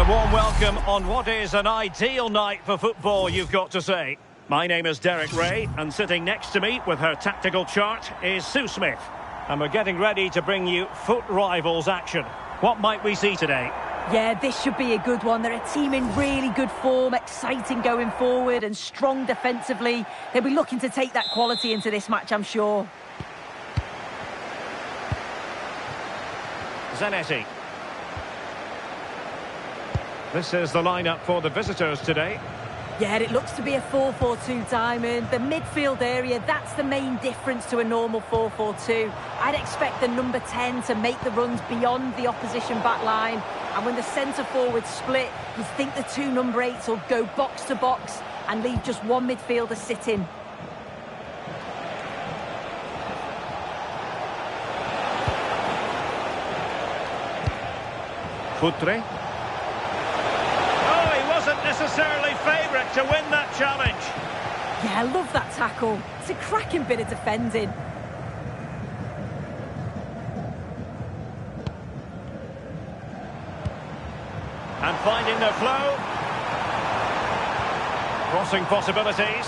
warm welcome on what is an ideal night for football, you've got to say. My name is Derek Ray, and sitting next to me with her tactical chart is Sue Smith. And we're getting ready to bring you foot rivals action. What might we see today? Yeah, this should be a good one. They're a team in really good form, exciting going forward and strong defensively. They'll be looking to take that quality into this match, I'm sure. Zanetti. This is the lineup for the visitors today. Yeah, it looks to be a 4-4-2 diamond. The midfield area, that's the main difference to a normal 4-4-2. I'd expect the number 10 to make the runs beyond the opposition back line. And when the centre-forwards split, you think the two number 8s will go box to box and leave just one midfielder sitting. Futre. Necessarily favourite to win that challenge. Yeah, I love that tackle. It's a cracking bit of defending. And finding the flow. Crossing possibilities.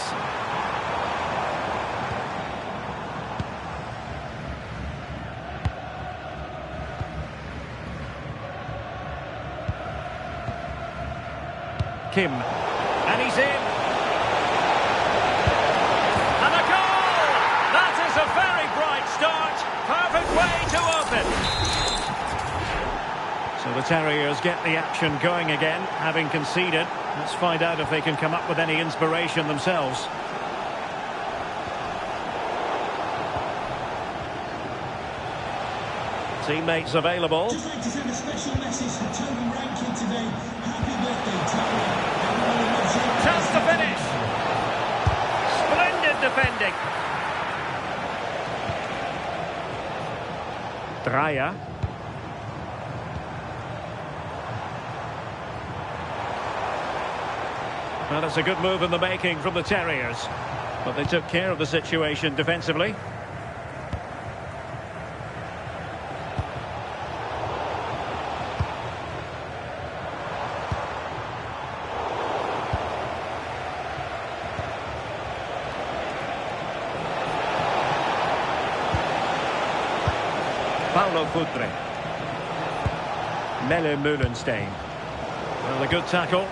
Kim, and he's in, and a goal! That is a very bright start, perfect way to open. So the Terriers get the action going again, having conceded. Let's find out if they can come up with any inspiration themselves. Teammates available. Just like to send a special message to Toby Rankin today. Happy birthday, Toby. Chance to finish. Splendid defending. Dreyer. Well, it's a good move in the making from the Terriers. But they took care of the situation defensively. Paulo Futre. Melle Meulenstein. Well, a good tackle.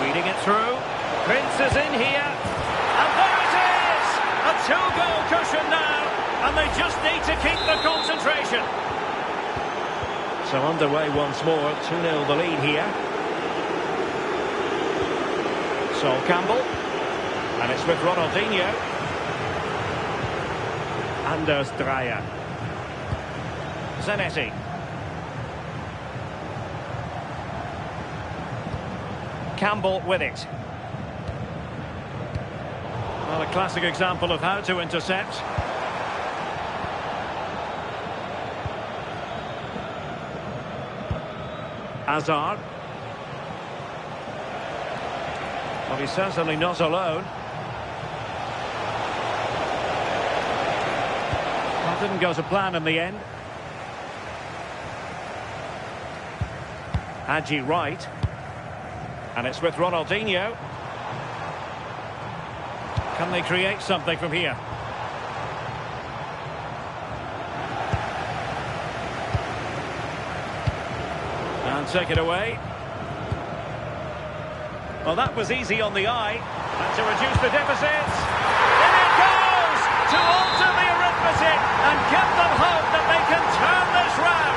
Feeding it through. Prince is in here. And there it is! A two-goal cushion now. And they just need to keep the concentration. So underway once more. 2-0 the lead here. Sol Campbell, and it's with Ronaldinho. Anders Dreyer. Zanetti. Campbell with it. Well, a classic example of how to intercept. Hazard. Well, he's certainly not alone. Well, didn't go to plan in the end. Hadji right. And it's with Ronaldinho. Can they create something from here? And take it away. Well, that was easy on the eye. And to reduce the deficits. In it goes! To alter the arithmetic and give them hope that they can turn this round.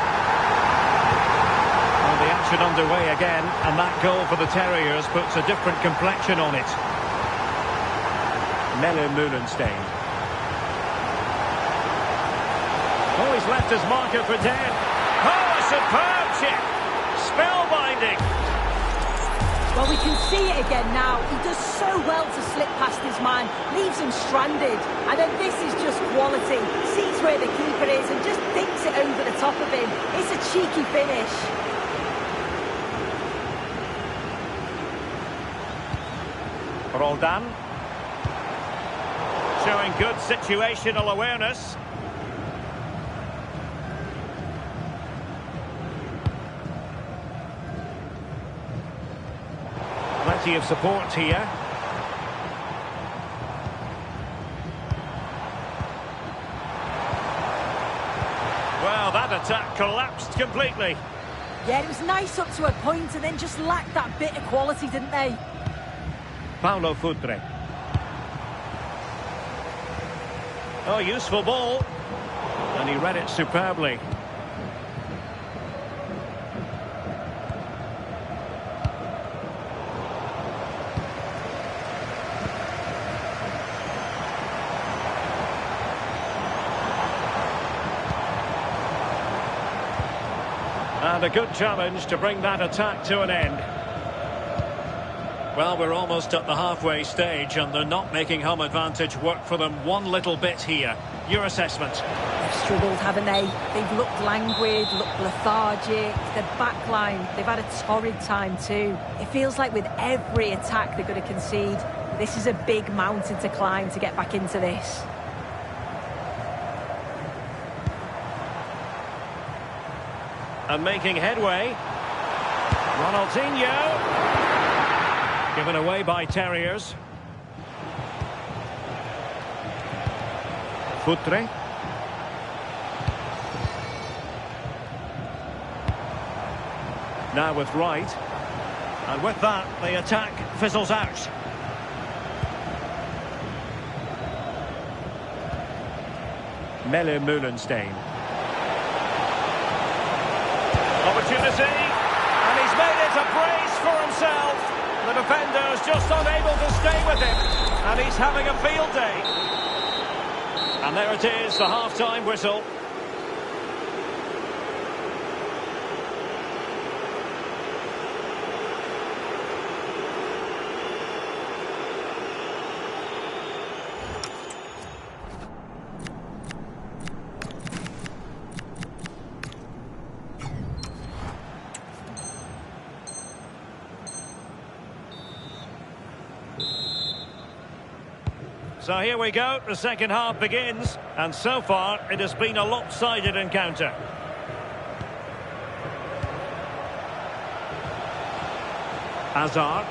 Well, the action underway again. And that goal for the Terriers puts a different complexion on it. Melle Meulenstein. Oh, he's left his marker for dead. Oh, a superb chip. Spellbinding. Well, we can see it again now. He does so well to slip past his man, leaves him stranded. And then this is just quality. Sees where the keeper is and just dinks it over the top of him. It's a cheeky finish. Roldan. Showing good situational awareness. Plenty of support here. Well, that attack collapsed completely. Yeah, it was nice up to a point and then just lacked that bit of quality, didn't they? Paulo Futre. Oh, useful ball. And he read it superbly. And a good challenge to bring that attack to an end. Well, we're almost at the halfway stage and they're not making home advantage work for them one little bit here. Your assessment? They've struggled, haven't they? They've looked languid, looked lethargic. Their back line, they've had a torrid time too. It feels like with every attack they're going to concede. This is a big mountain to climb to get back into this. And making headway. Ronaldinho. Given away by Terriers. Futre. Now with Wright. And with that, the attack fizzles out. Melle Meulenstein. Opportunity. And he's made it a brace for himself. The defender's just unable to stay with him. And he's having a field day. And there it is, the half-time whistle. So here we go, the second half begins, and so far it has been a lopsided encounter. Hazard.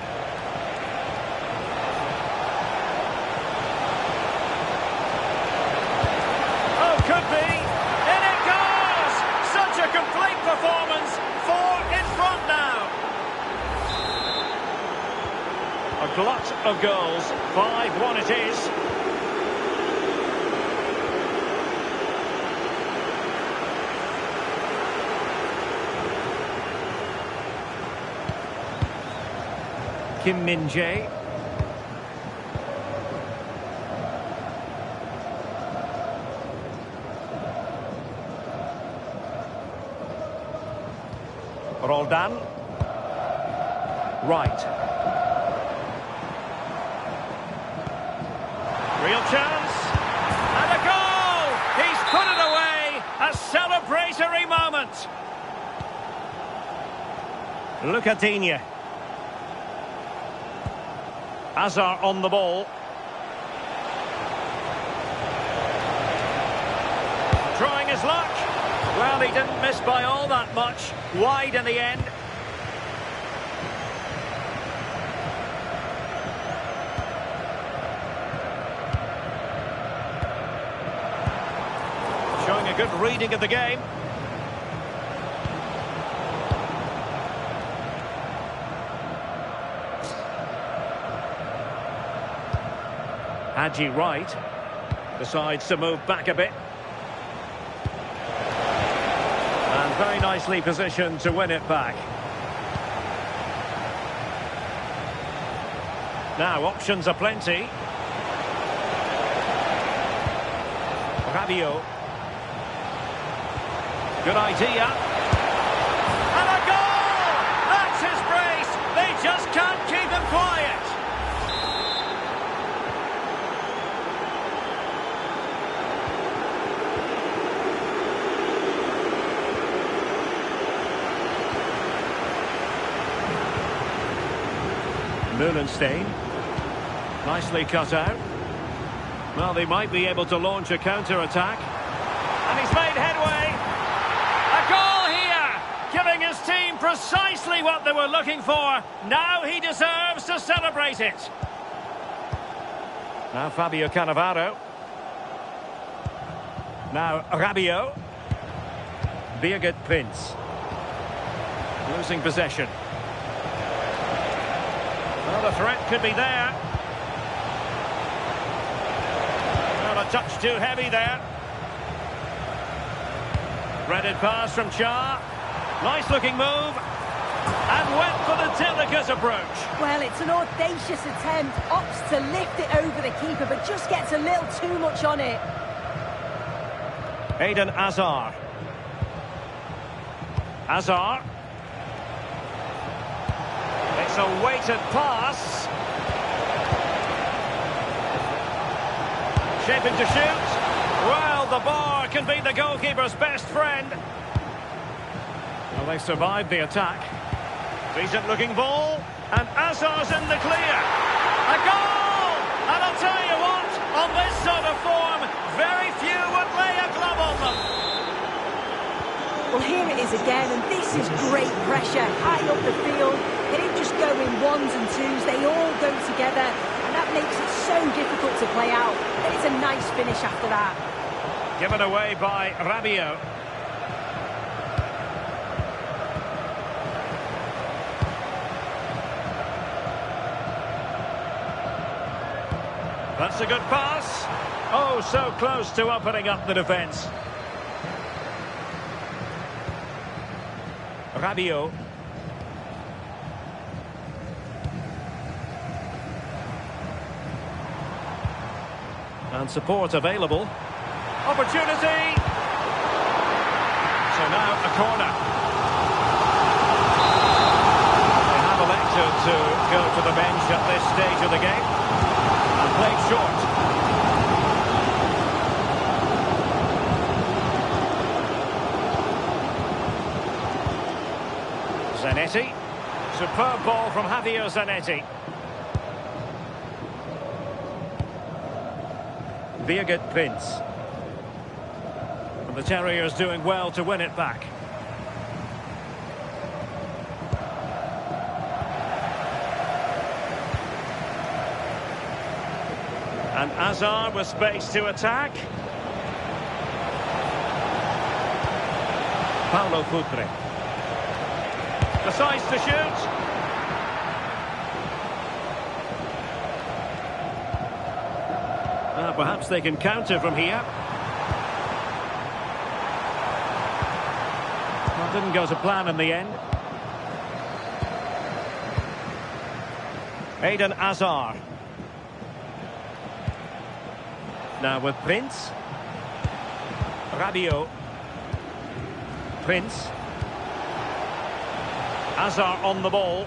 Oh, could be. In it goes! Such a complete performance. 4 in front now. A glut of goals. 5-1 it is. Kim Min-jae. Roldan. Right. Real chance. And a goal! He's put it away! A celebratory moment. Lucadinha. Hazard on the ball. Trying his luck. Well, he didn't miss by all that much. Wide in the end. Showing a good reading of the game. Haji Wright decides to move back a bit. And very nicely positioned to win it back. Now, options are plenty. Rabiot. Good idea. And a goal! That's his brace! They just can't keep him quiet. Meulenstein. Nicely cut out. Well, they might be able to launch a counter-attack. And he's made headway. A goal here, giving his team precisely what they were looking for. Now he deserves to celebrate it. Now Fabio Cannavaro. Now Rabiot. Birgit Prinz. Losing possession. Well, the threat could be there. Well, a touch too heavy there. Threaded pass from Cha. Nice looking move. And went for the delicate approach. Well, it's an audacious attempt. Opts to lift it over the keeper, but just gets a little too much on it. Eden Hazard. Hazard. It's a weighted pass. Shaping to shoot. Well, the bar can be the goalkeeper's best friend. Well, they survived the attack. Decent looking ball. And Hazard's in the clear. A goal! And I'll tell you what, on this sort of form, very few would lay a glove on them. Well, here it is again, and this is great pressure, high up the field. They don't just go in ones and twos, they all go together, and that makes it so difficult to play out. But it's a nice finish after that. Given away by Rabiot. That's a good pass. Oh, so close to opening up the defence. Rabiot. And support available. Opportunity. So now a corner. They have elected to go to the bench at this stage of the game. And played short. Zanetti. Superb ball from Javier Zanetti. Birgit Prinz. And the Terriers doing well to win it back. And Hazard with space to attack. Paulo Futre. Decides to shoot. Perhaps they can counter from here. Well, didn't go to plan in the end. Eden Hazard. Now with Prinz. Rabiot. Prinz. Hazard on the ball.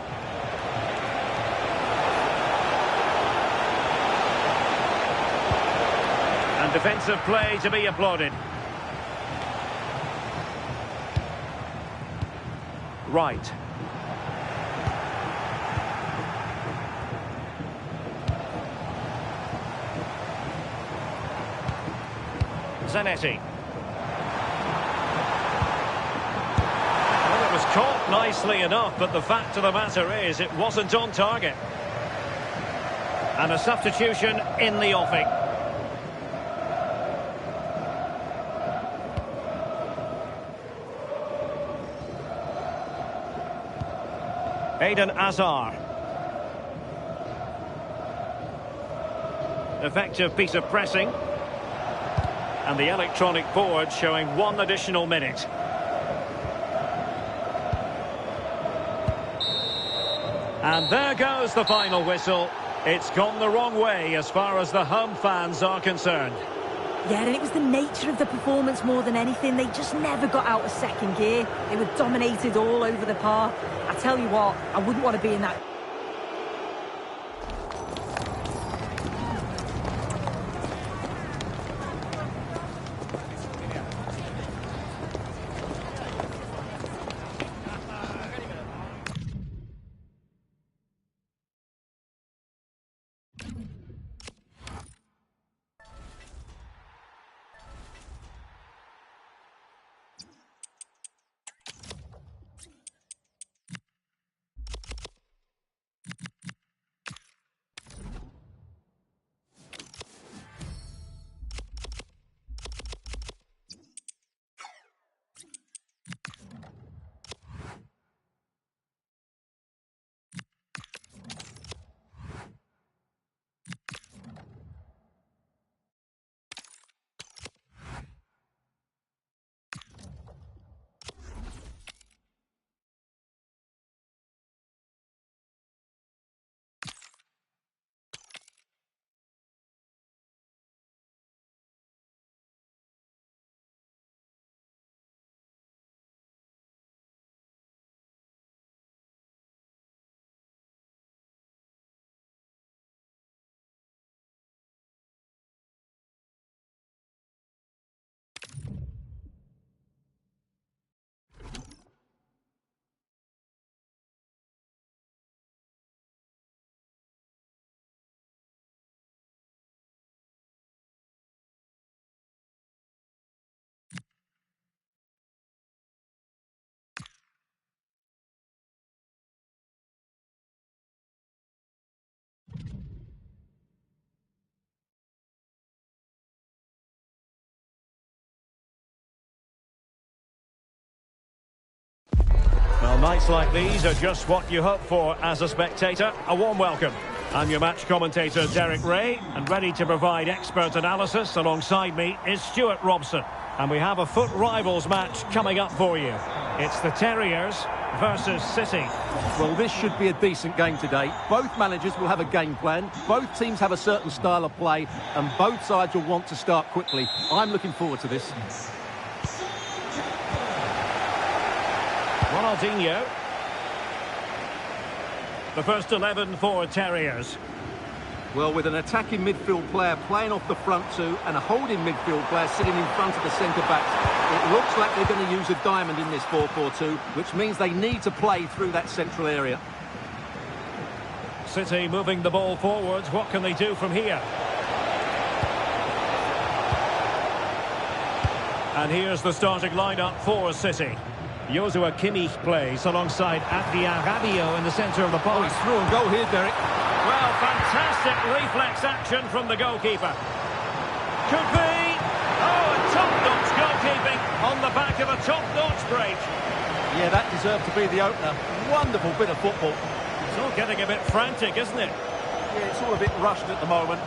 And defensive play to be applauded. Right. Zanetti. Well, it was caught nicely enough, but the fact of the matter is it wasn't on target. And a substitution in the offing. Eden Hazard. Effective piece of pressing. And the electronic board showing 1 additional minute. And there goes the final whistle. It's gone the wrong way as far as the home fans are concerned. Yeah, and it was the nature of the performance more than anything. They just never got out of second gear. They were dominated all over the park. I tell you what, I wouldn't want to be in that. Well, nights like these are just what you hope for as a spectator. A warm welcome. I'm your match commentator, Derek Ray, and ready to provide expert analysis alongside me is Stuart Robson. And we have a foot rivals match coming up for you. It's the Terriers versus City. Well, this should be a decent game today. Both managers will have a game plan. Both teams have a certain style of play, and both sides will want to start quickly. I'm looking forward to this. Ronaldinho. The first 11 for Terriers. Well, with an attacking midfield player playing off the front two and a holding midfield player sitting in front of the centre-backs, it looks like they're going to use a diamond in this 4-4-2, which means they need to play through that central area. City moving the ball forwards. What can they do from here? And here's the starting lineup for City. Joshua Kimmich plays alongside Adrien Rabiot in the centre of the Oh, box. he's through and goal here, Derek. Well, fantastic reflex action from the goalkeeper. Could be. Oh, a top-notch goalkeeping on the back of a top-notch break. Yeah, that deserved to be the opener. Wonderful bit of football. It's all getting a bit frantic, isn't it? Yeah, it's all a bit rushed at the moment.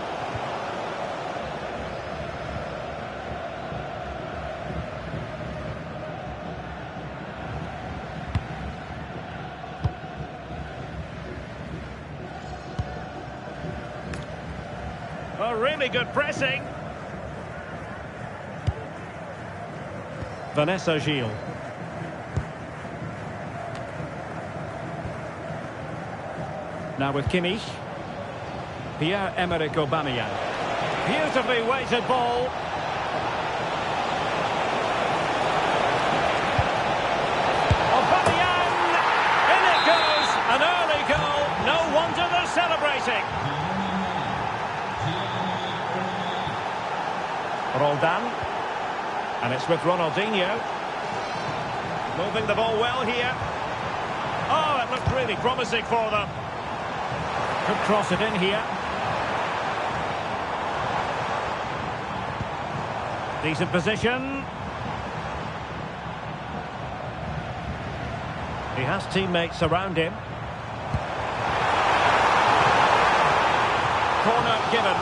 Oh, really good pressing. Vanessa Gilles. Now with Kimmich. Pierre-Emerick Aubameyang. Beautifully weighted ball. Aubameyang! In it goes! An early goal. No wonder they're celebrating. Roldan. And it's with Ronaldinho. Moving the ball well here. Oh, it looked really promising for them. Could cross it in here. Decent position. He has teammates around him. Corner given.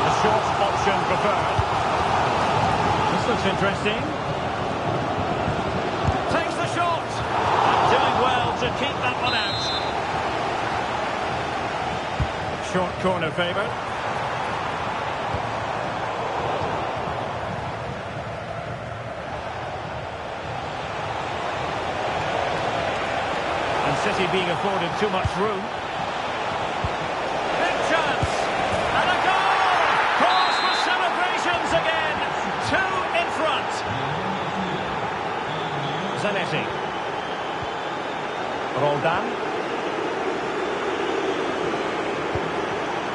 The short option preferred. This looks interesting. Takes the shot. And doing well to keep that one out. Short corner favoured. And City being afforded too much room. Big chance. And a goal! Cause for celebrations again. Two in front. Zanetti. Roldan.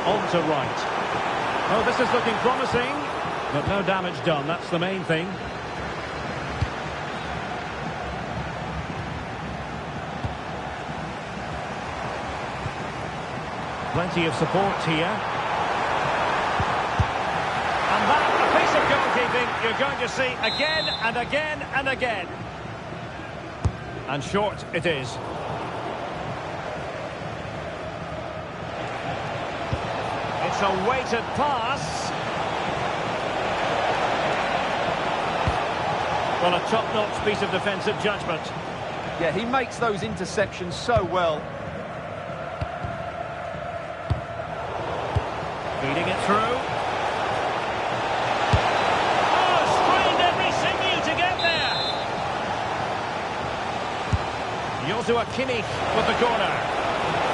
On to right. Oh, this is looking promising. But no damage done, that's the main thing. Plenty of support here. And that, a piece of goalkeeping you're going to see again and again and again. And short it is. It's a weighted pass. Well, a top-notch piece of defensive judgment. Yeah, he makes those interceptions so well. Feeding it through. Oh, strained every sinew to get there. Joshua Kimmich with the corner.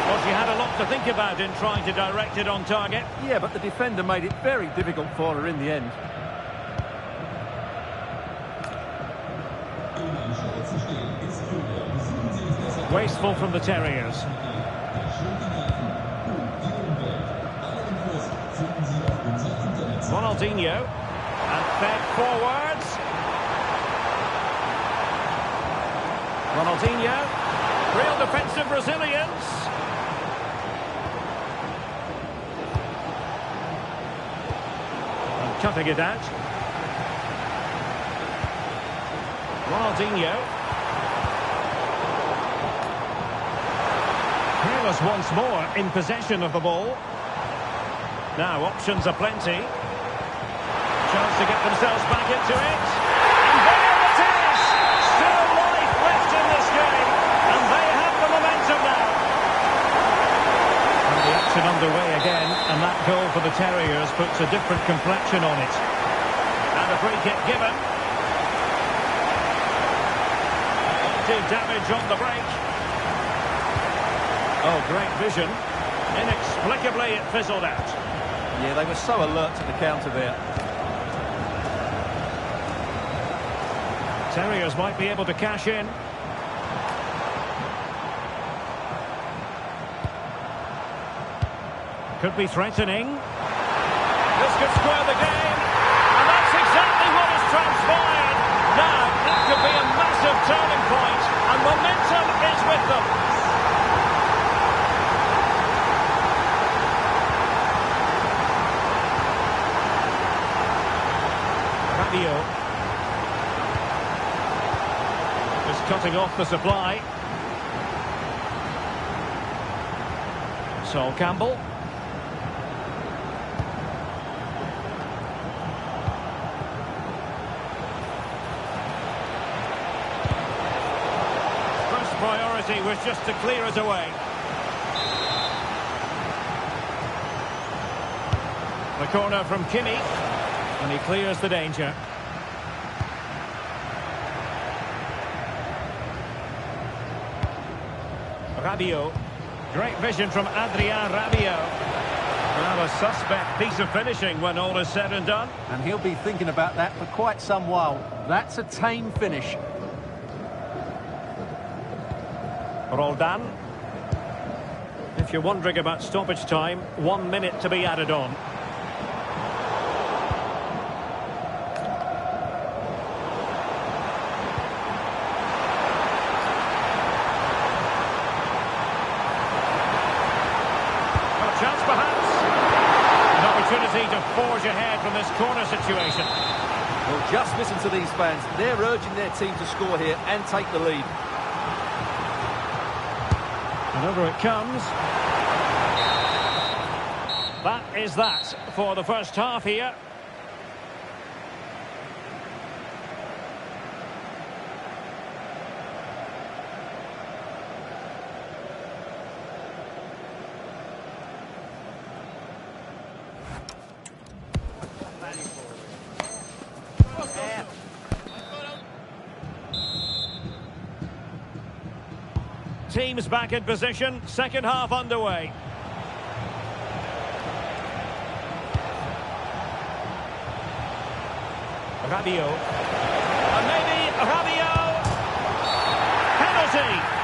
Well, she had a lot to think about in trying to direct it on target. Yeah, but the defender made it very difficult for her in the end. Wasteful from the Terriers. Ronaldinho. And fed forwards. Ronaldinho. Real defensive resilience. And cutting it out. Ronaldinho. Careless once more in possession of the ball. Now options are plenty. Chance to get themselves back into it. And there it is! Still life left in this game. And they have the momentum now. And the action underway again. And that goal for the Terriers puts a different complexion on it. And a free kick given. Did damage on the break. Oh, great vision. Inexplicably, it fizzled out. Yeah, they were so alert to the counter there. Terriers might be able to cash in. Could be threatening. This could spoil the game. And that's exactly what has transpired. Now, that could be a massive turning point. And momentum is with them. Just cutting off the supply. Sol Campbell. First priority was just to clear it away. The corner from Kimmich. And he clears the danger. Rabiot. Great vision from Adrien Rabiot. Well, a suspect piece of finishing when all is said and done. And he'll be thinking about that for quite some while. That's a tame finish. Roldan. If you're wondering about stoppage time, 1 minute to be added on. Chance perhaps. An opportunity to forge ahead from this corner situation. Well, just listen to these fans. They're urging their team to score here and take the lead. And over it comes. That is that for the first half here. Teams back in position, second half underway. Rabiot. And maybe Rabiot. Penalty.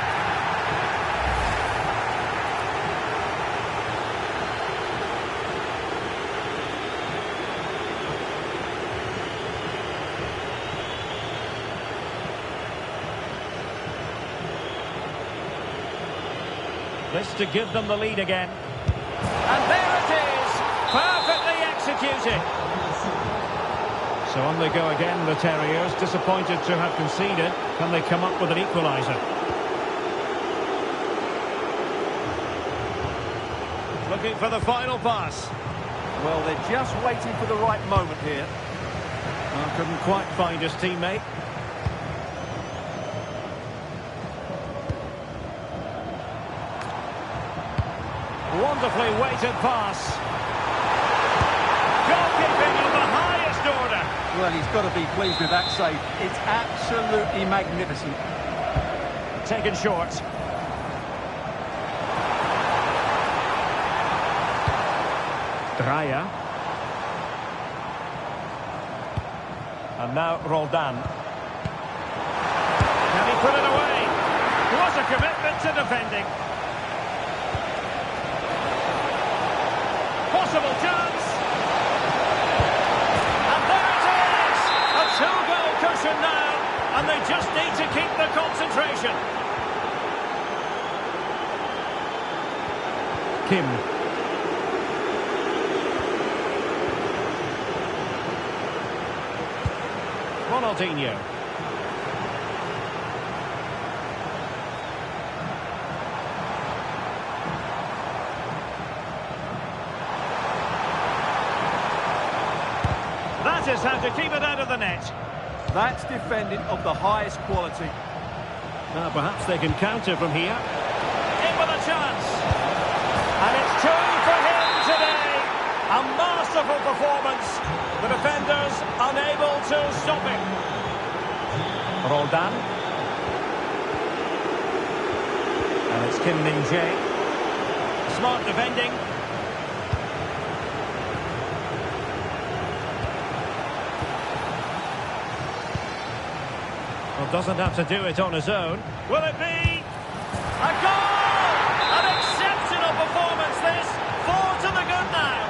This to give them the lead again. And there it is! Perfectly executed. So on they go again, the Terriers, disappointed to have conceded. Can they come up with an equaliser? Looking for the final pass. Well, they're just waiting for the right moment here. Well, couldn't quite find his teammate. Wonderfully weighted pass. Goalkeeping of the highest order. Well, he's got to be pleased with that save. It's absolutely magnificent. Taken short. Draya. And now Roldan. Can he put it away? Was a commitment to defending. Possible chance. And there it is! A two-goal cushion now, and they just need to keep the concentration. Kim. Ronaldinho. That is how to keep it out of the net. That's defending of the highest quality. Now perhaps they can counter from here. In with a chance. And it's two for him today. A masterful performance. The defenders unable to stop him. Roldan. And it's Kim Min-jae. Smart defending. Well, doesn't have to do it on his own. Will it be a goal? An exceptional performance this. 4 to the good now.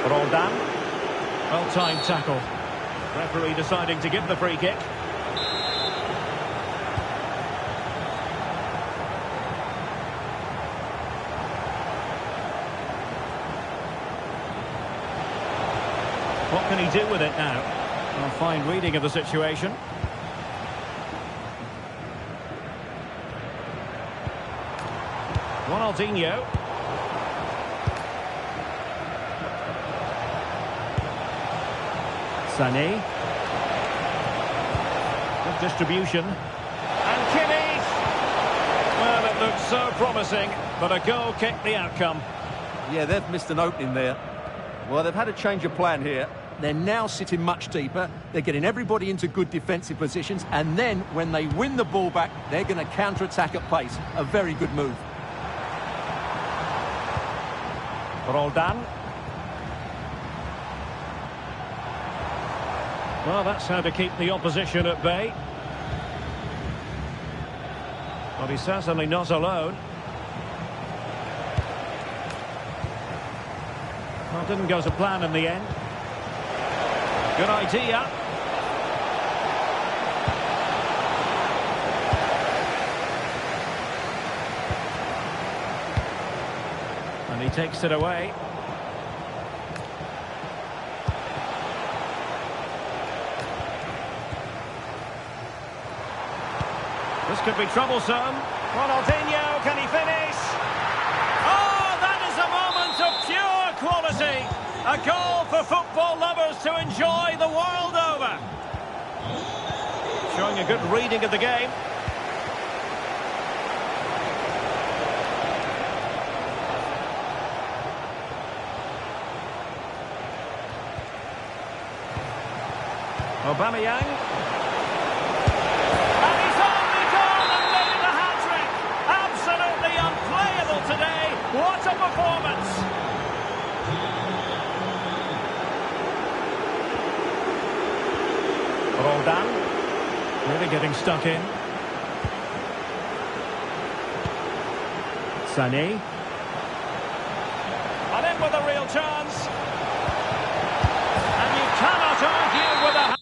Roldan. Well-timed tackle. Referee deciding to give the free kick. What can he do with it now? A fine reading of the situation. Ronaldinho. Sané. Good distribution. And Kimmich! Well, it looks so promising, but a goal kicked the outcome. Yeah, they've missed an opening there. Well, they've had a change of plan here. They're now sitting much deeper. They're getting everybody into good defensive positions. And then, when they win the ball back, they're going to counter-attack at pace. A very good move. Roldan. Well, that's how to keep the opposition at bay. But he's certainly not alone. Well, it didn't go to plan in the end. Good idea. And he takes it away. This could be troublesome. Ronaldinho, can he finish? Oh, that is a moment of pure quality. A goal for football lovers to enjoy the world over. Showing a good reading of the game. Aubameyang. And he's only gone and made it a hat-trick. Absolutely unplayable today. What a performance. Roldan. Really getting stuck in. Sané. And in with a real chance. And you cannot argue with a...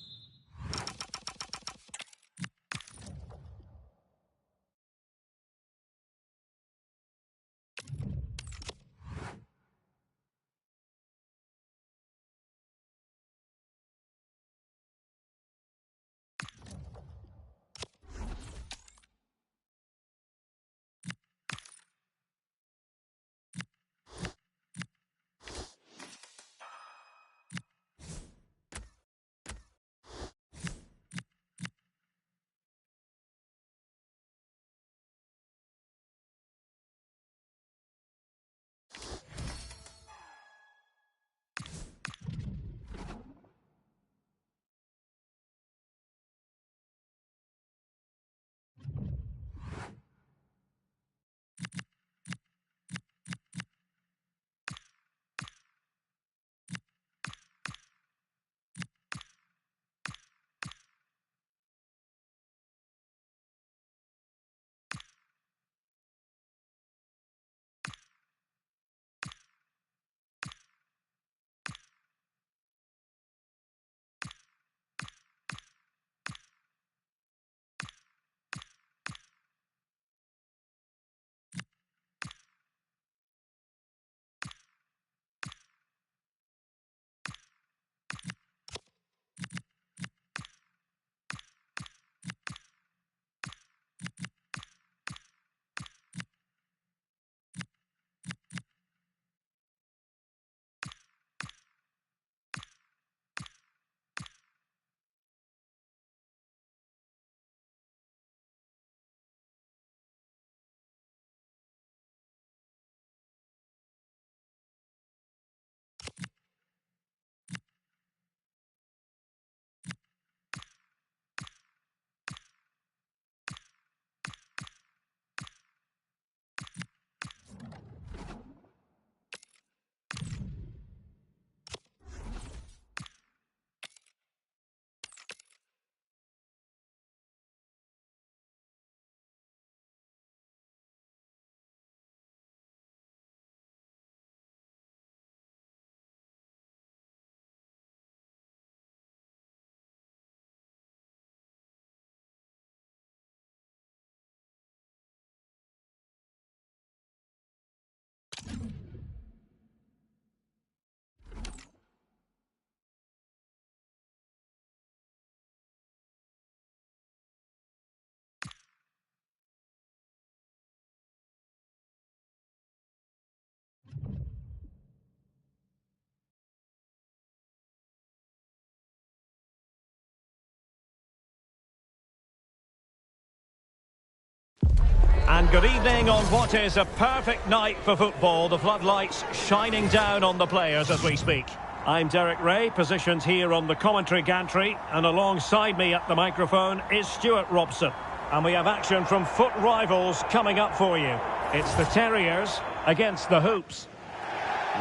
And good evening on what is a perfect night for football. The floodlights shining down on the players as we speak. I'm Derek Ray, positioned here on the commentary gantry, and alongside me at the microphone is Stuart Robson. And we have action from foot rivals coming up for you. It's the Terriers against the Hoops.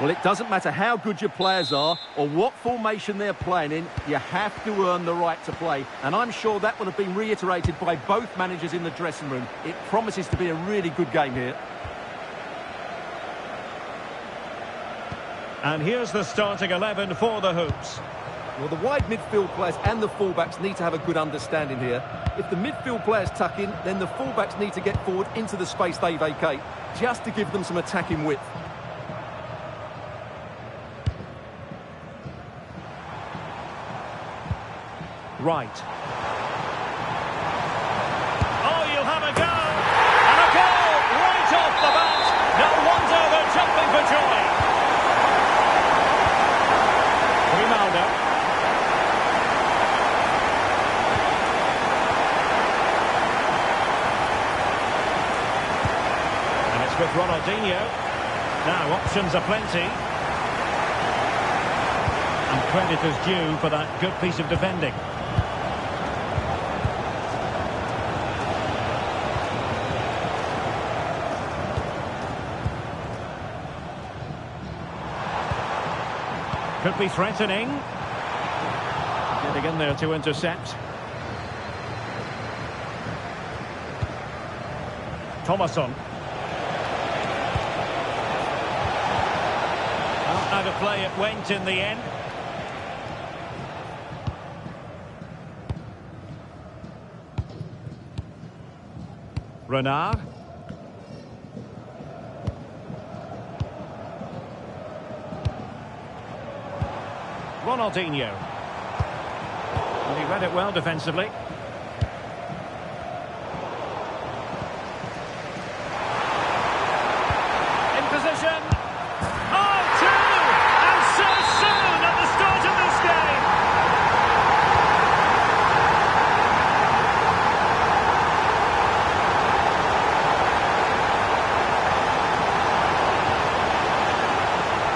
Well, it doesn't matter how good your players are or what formation they're playing in, you have to earn the right to play. And I'm sure that will have been reiterated by both managers in the dressing room. It promises to be a really good game here. And here's the starting 11 for the Hoops. Well, the wide midfield players and the fullbacks need to have a good understanding here. If the midfield players tuck in, then the fullbacks need to get forward into the space they vacate, just to give them some attacking width. Right. Oh, you'll have a go. And a goal right off the bat. No wonder they're jumping for joy. Grimaldo. And it's with Ronaldinho. Now, options are plenty. And credit is due for that good piece of defending. Could be threatening. Getting in there to intercept. Thomasson. Out of play it went in the end. Renard. Ronaldinho. And he read it well defensively. In position. Oh, two! And so soon at the start of this game.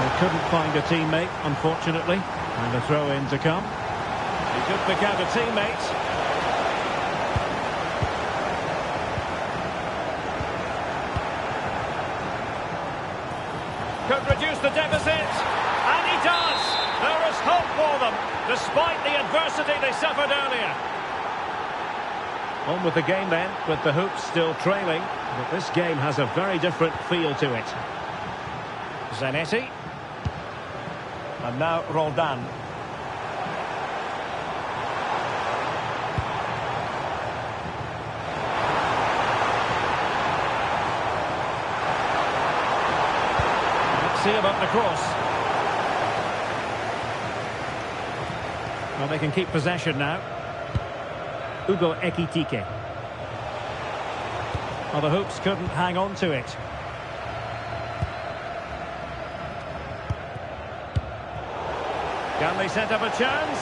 They couldn't find a teammate, unfortunately. And a throw-in to come. He could pick out a teammate. Could reduce the deficit. And he does. There is hope for them, despite the adversity they suffered earlier. On with the game then, with the Hoops still trailing. But this game has a very different feel to it. Zanetti. And now Roldan. Let's see about the cross. Well, they can keep possession now. Ugo Ekitike. Well, the Hoops couldn't hang on to it. Can they set up a chance?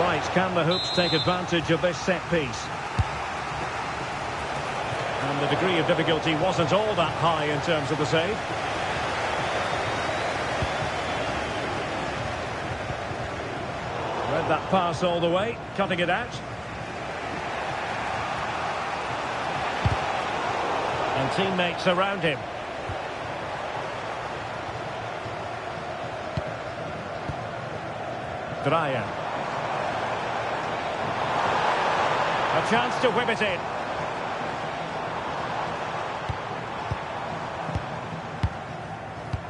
Right, can the Hoops take advantage of this set piece? And the degree of difficulty wasn't all that high in terms of the save. Read that pass all the way, cutting it out. And teammates around him. Dryer. A chance to whip it in.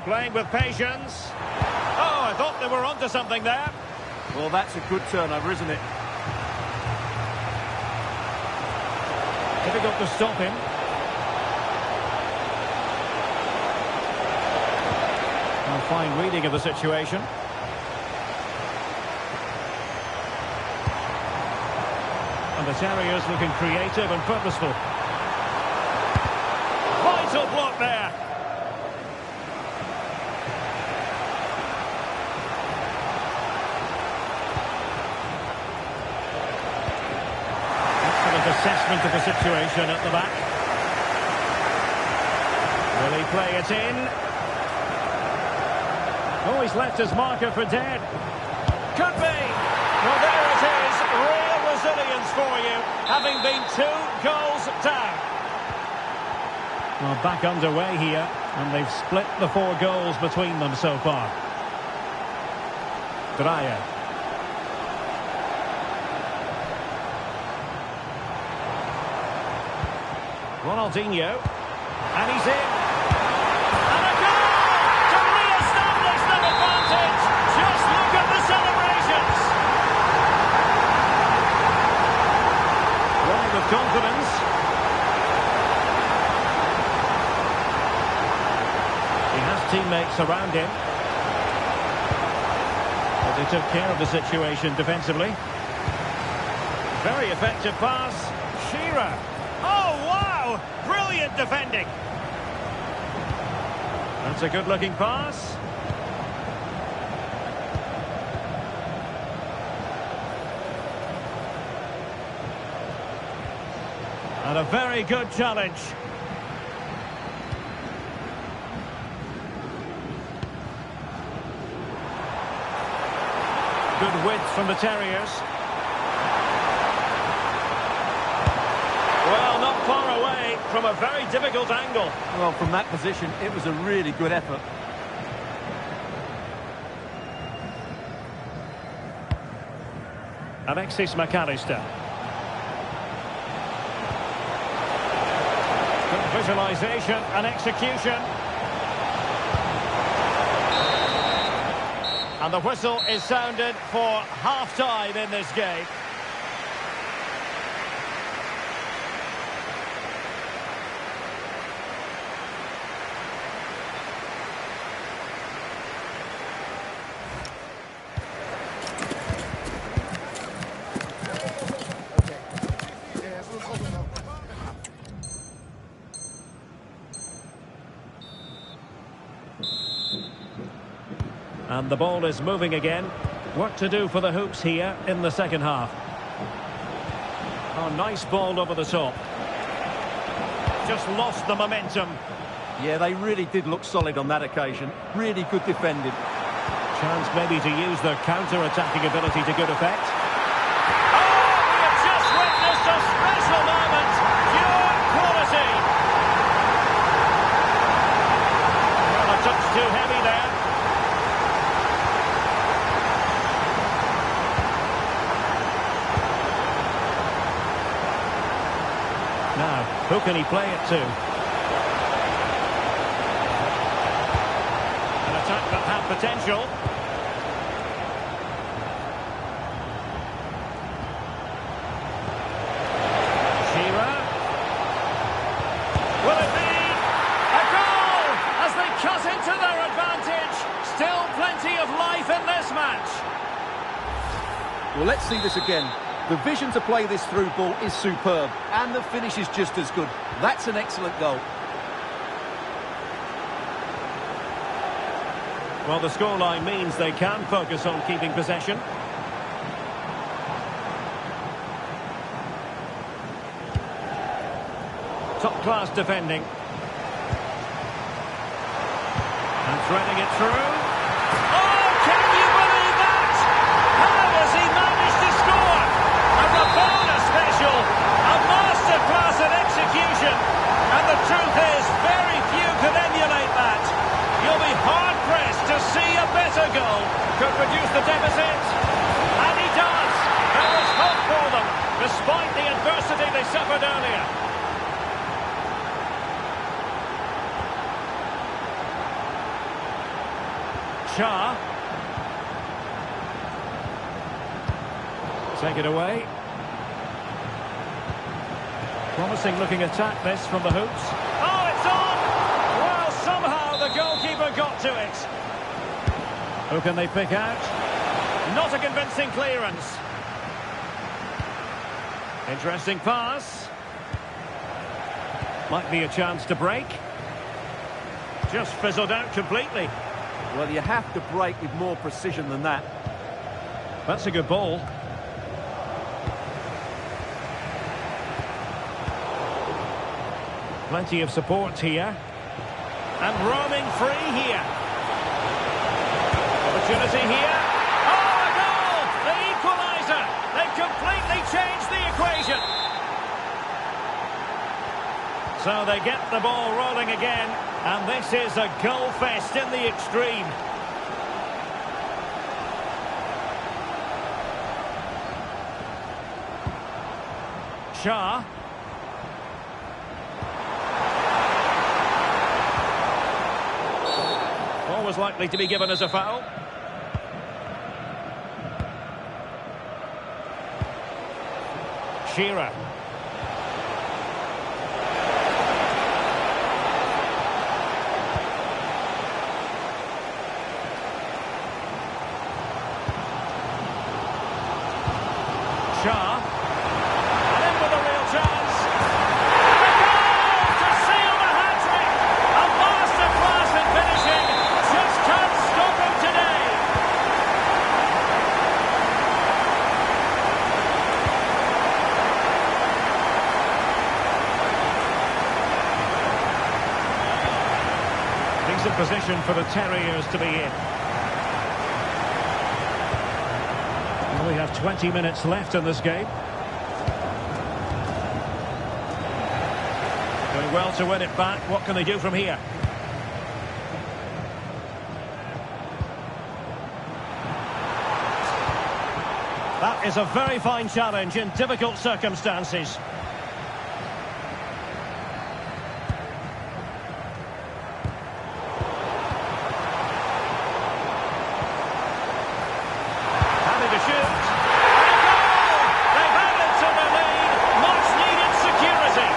Playing with patience. Oh, I thought they were onto something there. Well, that's a good turnover, isn't it? Difficult to stop him. A fine reading of the situation. And the Terriers looking creative and purposeful. Vital block there. assessment of the situation at the back. Will he play it in? Oh, he's left his marker for dead. Could be. Well, there it is. Real resilience for you, having been 2 goals down. Well, back underway here, and they've split the 4 goals between them so far. Dreyer. Ronaldinho. And he's in. And a goal to re-establish that advantage. Just look at the celebrations. Running with confidence. He has teammates around him. But they took care of the situation defensively. Very effective pass. Shearer. Oh, wow! Brilliant defending. That's a good-looking pass. And a very good challenge. Good width from the Terriers. Well, not far away from a very difficult angle. Well, from that position, it was a really good effort. Alexis McAllister. Good visualisation and execution. And the whistle is sounded for half-time in this game. And the ball is moving again. What to do for the Hoops here in the second half. Oh, nice ball over the top. Just lost the momentum. Yeah, they really did look solid on that occasion. Really good defending. Chance maybe to use their counter-attacking ability to good effect. Oh, we have just witnessed a special moment. Pure quality. Well, a touch too heavy there. Now, who can he play it to? An attack that had potential. Shearer. Will it be a goal as they cut into their advantage? Still plenty of life in this match. Well, let's see this again. The vision to play this through ball is superb, and the finish is just as good. That's an excellent goal. Well, the scoreline means they can focus on keeping possession. Top-class defending. And threading it through. Oh, can you believe that? How has he managed to score? A Rabona special. A masterclass in execution. And the truth is, very few can emulate that. You'll be hard-pressed to see a better goal. Could reduce the deficit. And he does. There is hope for them, despite the adversity they suffered earlier. Shah. Take it away. Promising looking attack this from the Hoops. Oh, it's on! Well, somehow the goalkeeper got to it. Who can they pick out? Not a convincing clearance. Interesting pass. Might be a chance to break. Just fizzled out completely. Well, you have to break with more precision than that. That's a good ball. Plenty of support here. And roaming free here. Opportunity here. Oh, a goal! The equaliser! They've completely changed the equation. So they get the ball rolling again. And this is a goal fest in the extreme. Shah. Was likely to be given as a foul. Shearer. Shah. And in with a real chance. A goal to seal the hat-trick. A masterclass in finishing. Just can't stop him today. Decent position for the Terriers to be in. We have 20 minutes left in this game. Doing well to win it back. What can they do from here? That is a very fine challenge in difficult circumstances. Happy to shoot. And a goal! They've added to the lead. Much needed security.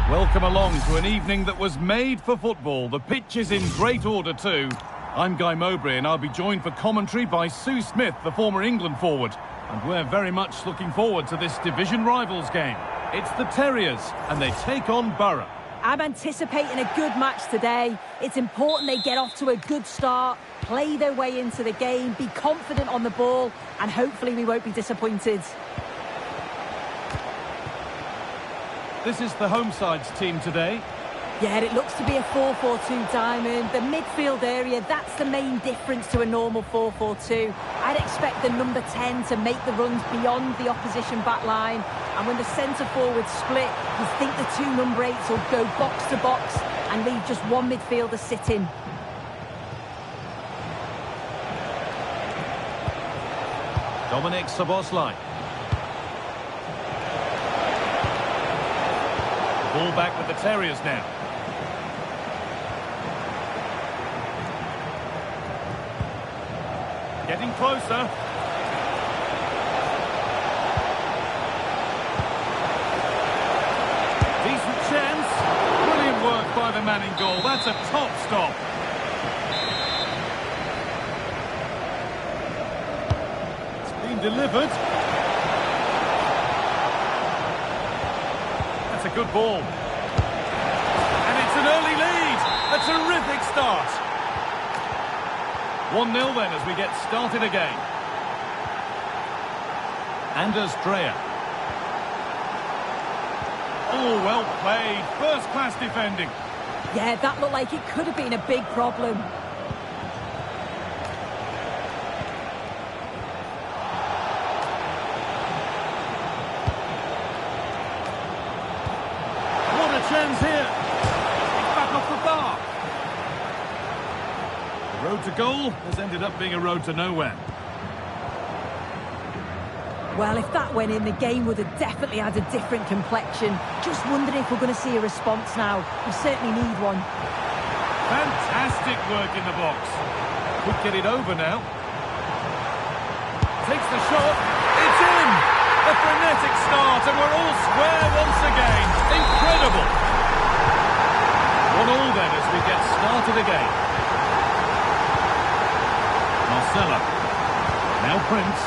Welcome along to an evening that was made for football. The pitch is in great order too. I'm Guy Mowbray and I'll be joined for commentary by Sue Smith, the former England forward. And we're very much looking forward to this division rivals game. It's the Terriers and they take on Borough. I'm anticipating a good match today. It's important they get off to a good start, play their way into the game, be confident on the ball, and hopefully we won't be disappointed. This is the home side's team today. Yeah, it looks to be a 4-4-2 diamond. The midfield area, that's the main difference to a normal 4-4-2. I'd expect the number 10 to make the runs beyond the opposition back line. And when the centre-forwards split, you think the two number 8s will go box to box and leave just one midfielder sitting. Dominic Szoboszlai. Ball back with the Terriers now. Getting closer. Decent chance. Brilliant work by the man in goal. That's a top stop. It's been delivered. That's a good ball. And it's an early lead. A terrific start. 1-0 then as we get started again. Anders Dreyer. Oh, well played. First-class defending. Yeah, that looked like it could have been a big problem. What a chance here. It's back off the bar. The road to goal has ended up being a road to nowhere. Well, if that went in, the game would have definitely had a different complexion. Just wondering if we're going to see a response now. We certainly need one. Fantastic work in the box. Could get it over now. Takes the shot. It's in! A frenetic start and we're all square once again. Incredible! 1-1 then as we get started again. Marcelo. Now Prince.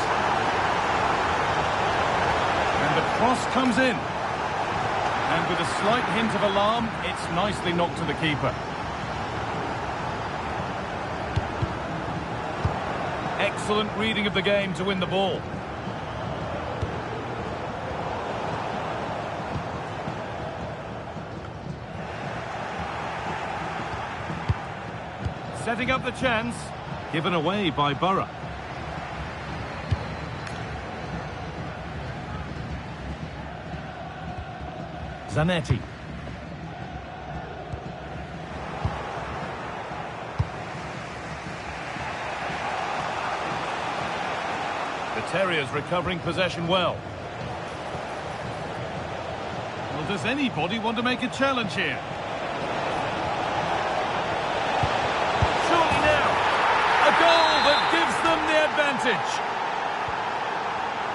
And the cross comes in. And with a slight hint of alarm, it's nicely knocked to the keeper. Excellent reading of the game to win the ball. Setting up the chance. Given away by Borough. Zanetti. The Terriers recovering possession well. Well, does anybody want to make a challenge here? Surely now. A goal that gives them the advantage.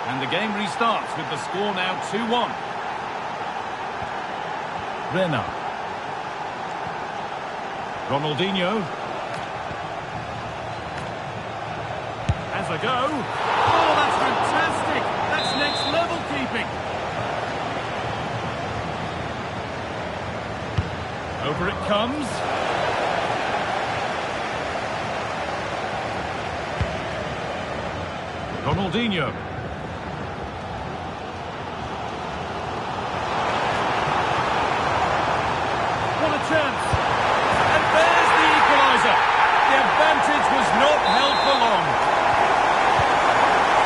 And the game restarts with the score now 2-1. Renner. Ronaldinho. Has a go. Oh, that's fantastic. That's next level keeping. Over it comes. Ronaldinho. Chance. And there's the equaliser. The advantage was not held for long.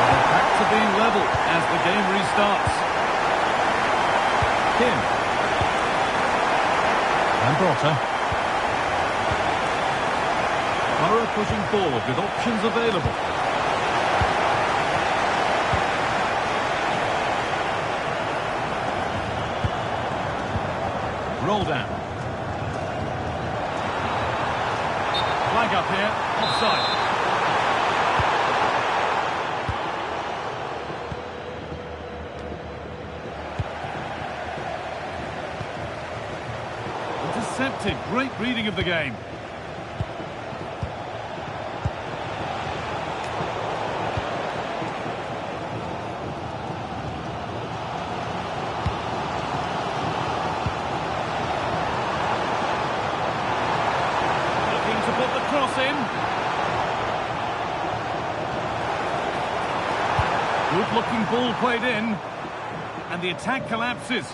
They're back to being level as the game restarts. Kim. Ambrota. Borough pushing forward with options available. Roll down. Flag up here, offside. Intercepted, great reading of the game. in. Good-looking ball played in. And the attack collapses.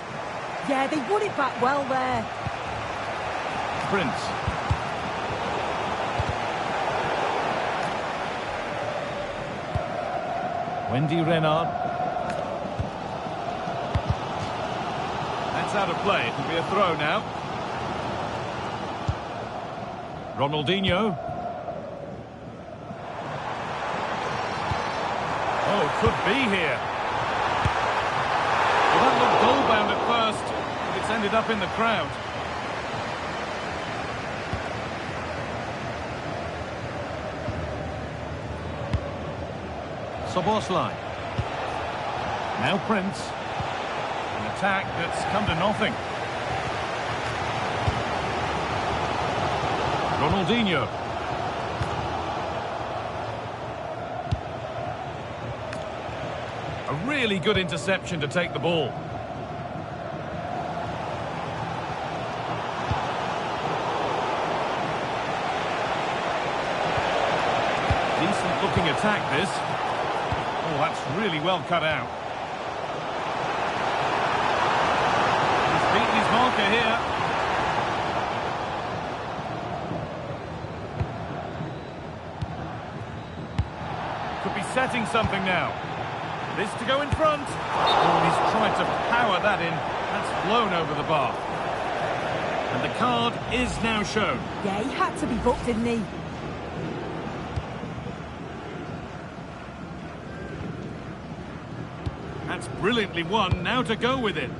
Yeah, they won it back well there. Prince. Wendy Renard. That's out of play. It'll be a throw now. Ronaldinho. Oh, could be here. Well, that looked goal-bound at first, but it's ended up in the crowd. Soboslai. Now Prince. An attack that's come to nothing. Ronaldinho. A really good interception to take the ball. Decent looking attack this. Oh, that's really well cut out. He's beaten his marker here. Could be setting something now. This to go in front. Oh, he's tried to power that in. That's flown over the bar. And the card is now shown. Yeah, he had to be booked, didn't he? That's brilliantly won. Now to go with it.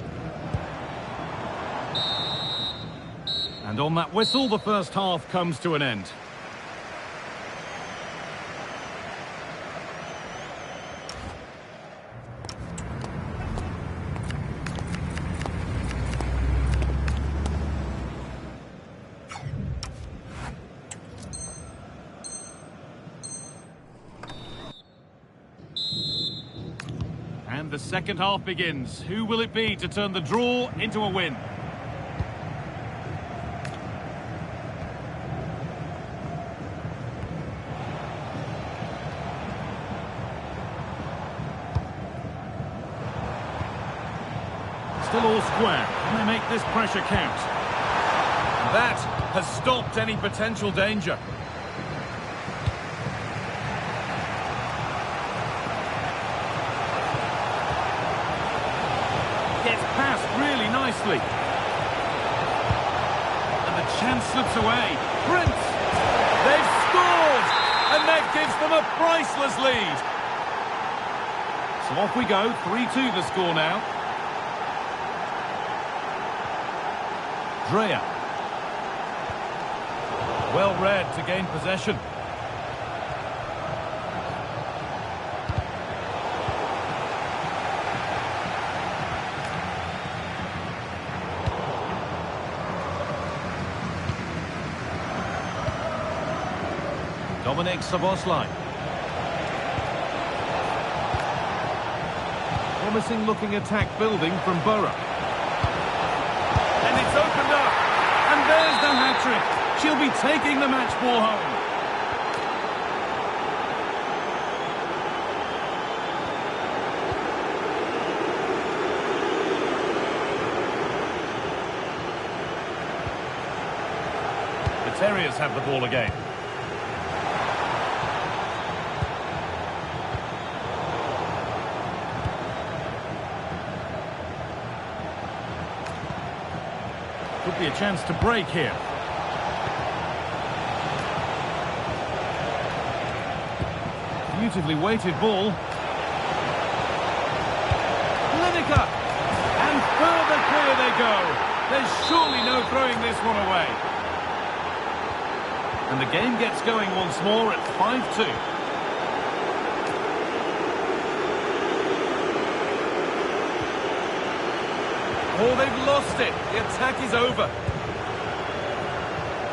And on that whistle, the first half comes to an end. And the second half begins. Who will it be to turn the draw into a win? Still all square. Can they make this pressure count? That has stopped any potential danger. Gets past really nicely. And the chance slips away. Prince! They've scored! And that gives them a priceless lead. So off we go. 3-2 the score now. Drea. Well read to gain possession. Dominic Szoboszlai. Promising looking attack building from Borough. And it's opened up. And there's the hat-trick. She'll be taking the match ball home. The Terriers have the ball again. Could be a chance to break here. Beautifully weighted ball. Lineker! And further clear they go. There's surely no throwing this one away. And the game gets going once more at 5-2. Oh, they've lost it. The attack is over.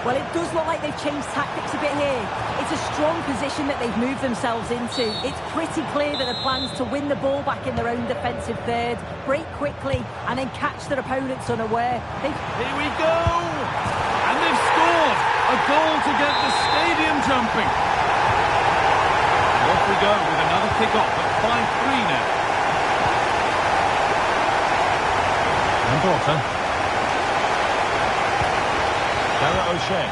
Well, it does look like they've changed tactics a bit here. It's a strong position that they've moved themselves into. It's pretty clear that the plan's to win the ball back in their own defensive third, break quickly, and then catch their opponents unaware. Here we go! And they've scored! A goal to get the stadium to jumping. And off we go with another kick-off at 5-3 now. And Brotter. Sarah O'Shea.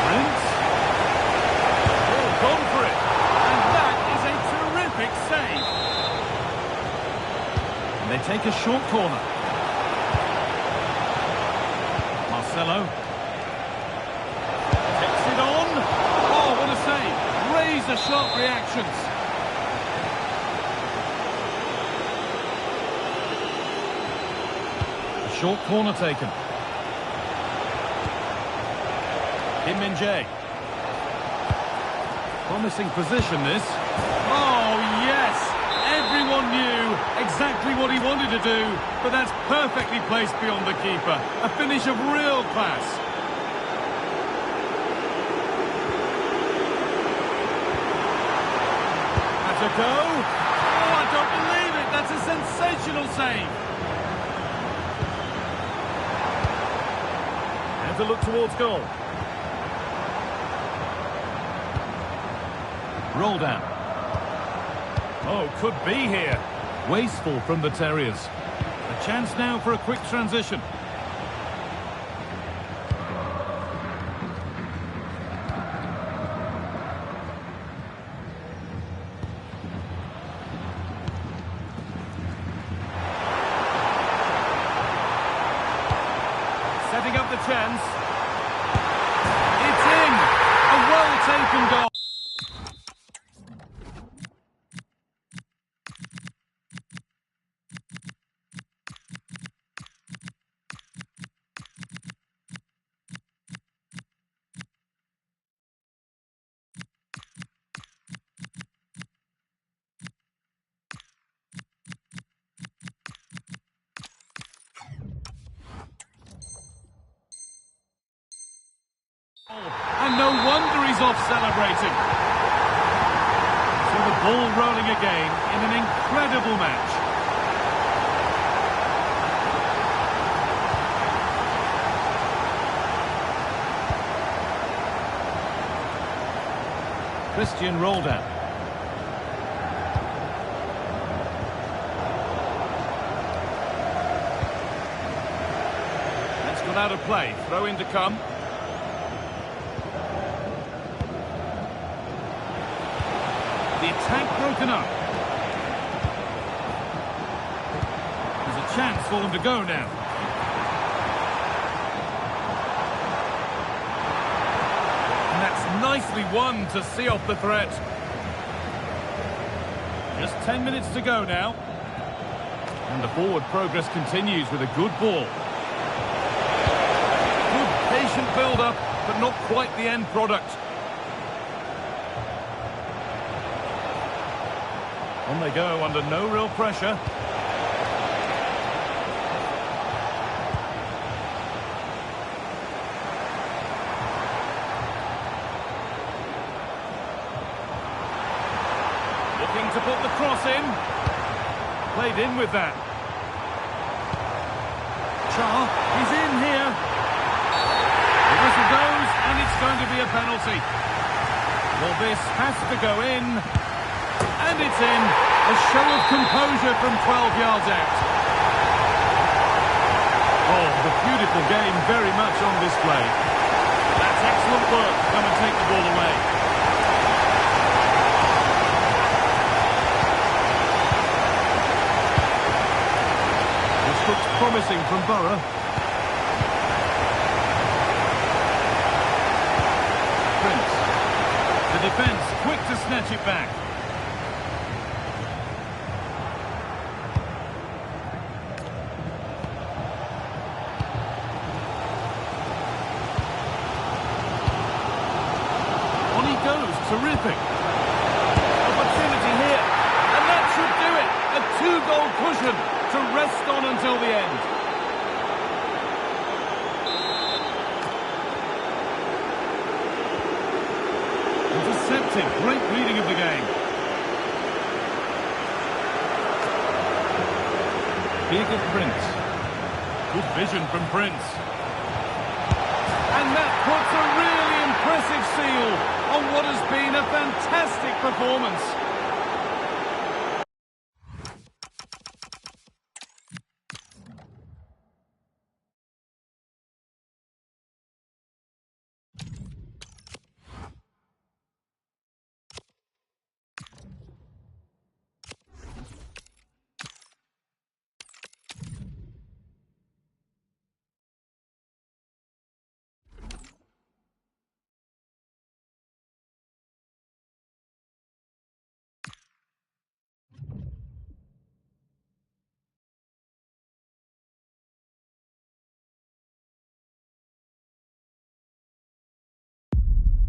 Prince. Oh, gone for it. And that is a terrific save. And they take a short corner. Marcelo. Takes it on. Oh, what a save. Razor-sharp reactions. Short corner taken. Kim Min-jae. Promising position this. Oh, yes! Everyone knew exactly what he wanted to do, but that's perfectly placed beyond the keeper. A finish of real class. That's a go. Oh, I don't believe it. That's a sensational save. To look towards goal. Roll down. Oh, could be here. Wasteful from the Terriers. A chance now for a quick transition. Setting up the chance. It's in! A well-taken goal. And no wonder he's off celebrating. So the ball rolling again in an incredible match. Christian Roldan. That's gone out of play. Throw in to come. The attack broken up. There's a chance for them to go now. And that's nicely won to see off the threat. Just 10 minutes to go now. And the forward progress continues with a good ball. Good patient build-up, but not quite the end product. On they go under no real pressure. Looking to put the cross in. Played in with that. Char, he's in here. The whistle goes, and it's going to be a penalty. Well, this has to go in. And it's in. A show of composure from 12 yards out. Oh, the beautiful game very much on display. That's excellent work. Come and take the ball away. This looks promising from Borough. Prince. The defence quick to snatch it back. Terrific. Opportunity here. And that should do it. A two-goal cushion to rest on until the end. Intercepted. Great reading of the game. Big of Prince. Good vision from Prince. And that puts a really impressive seal on what has been a fantastic performance.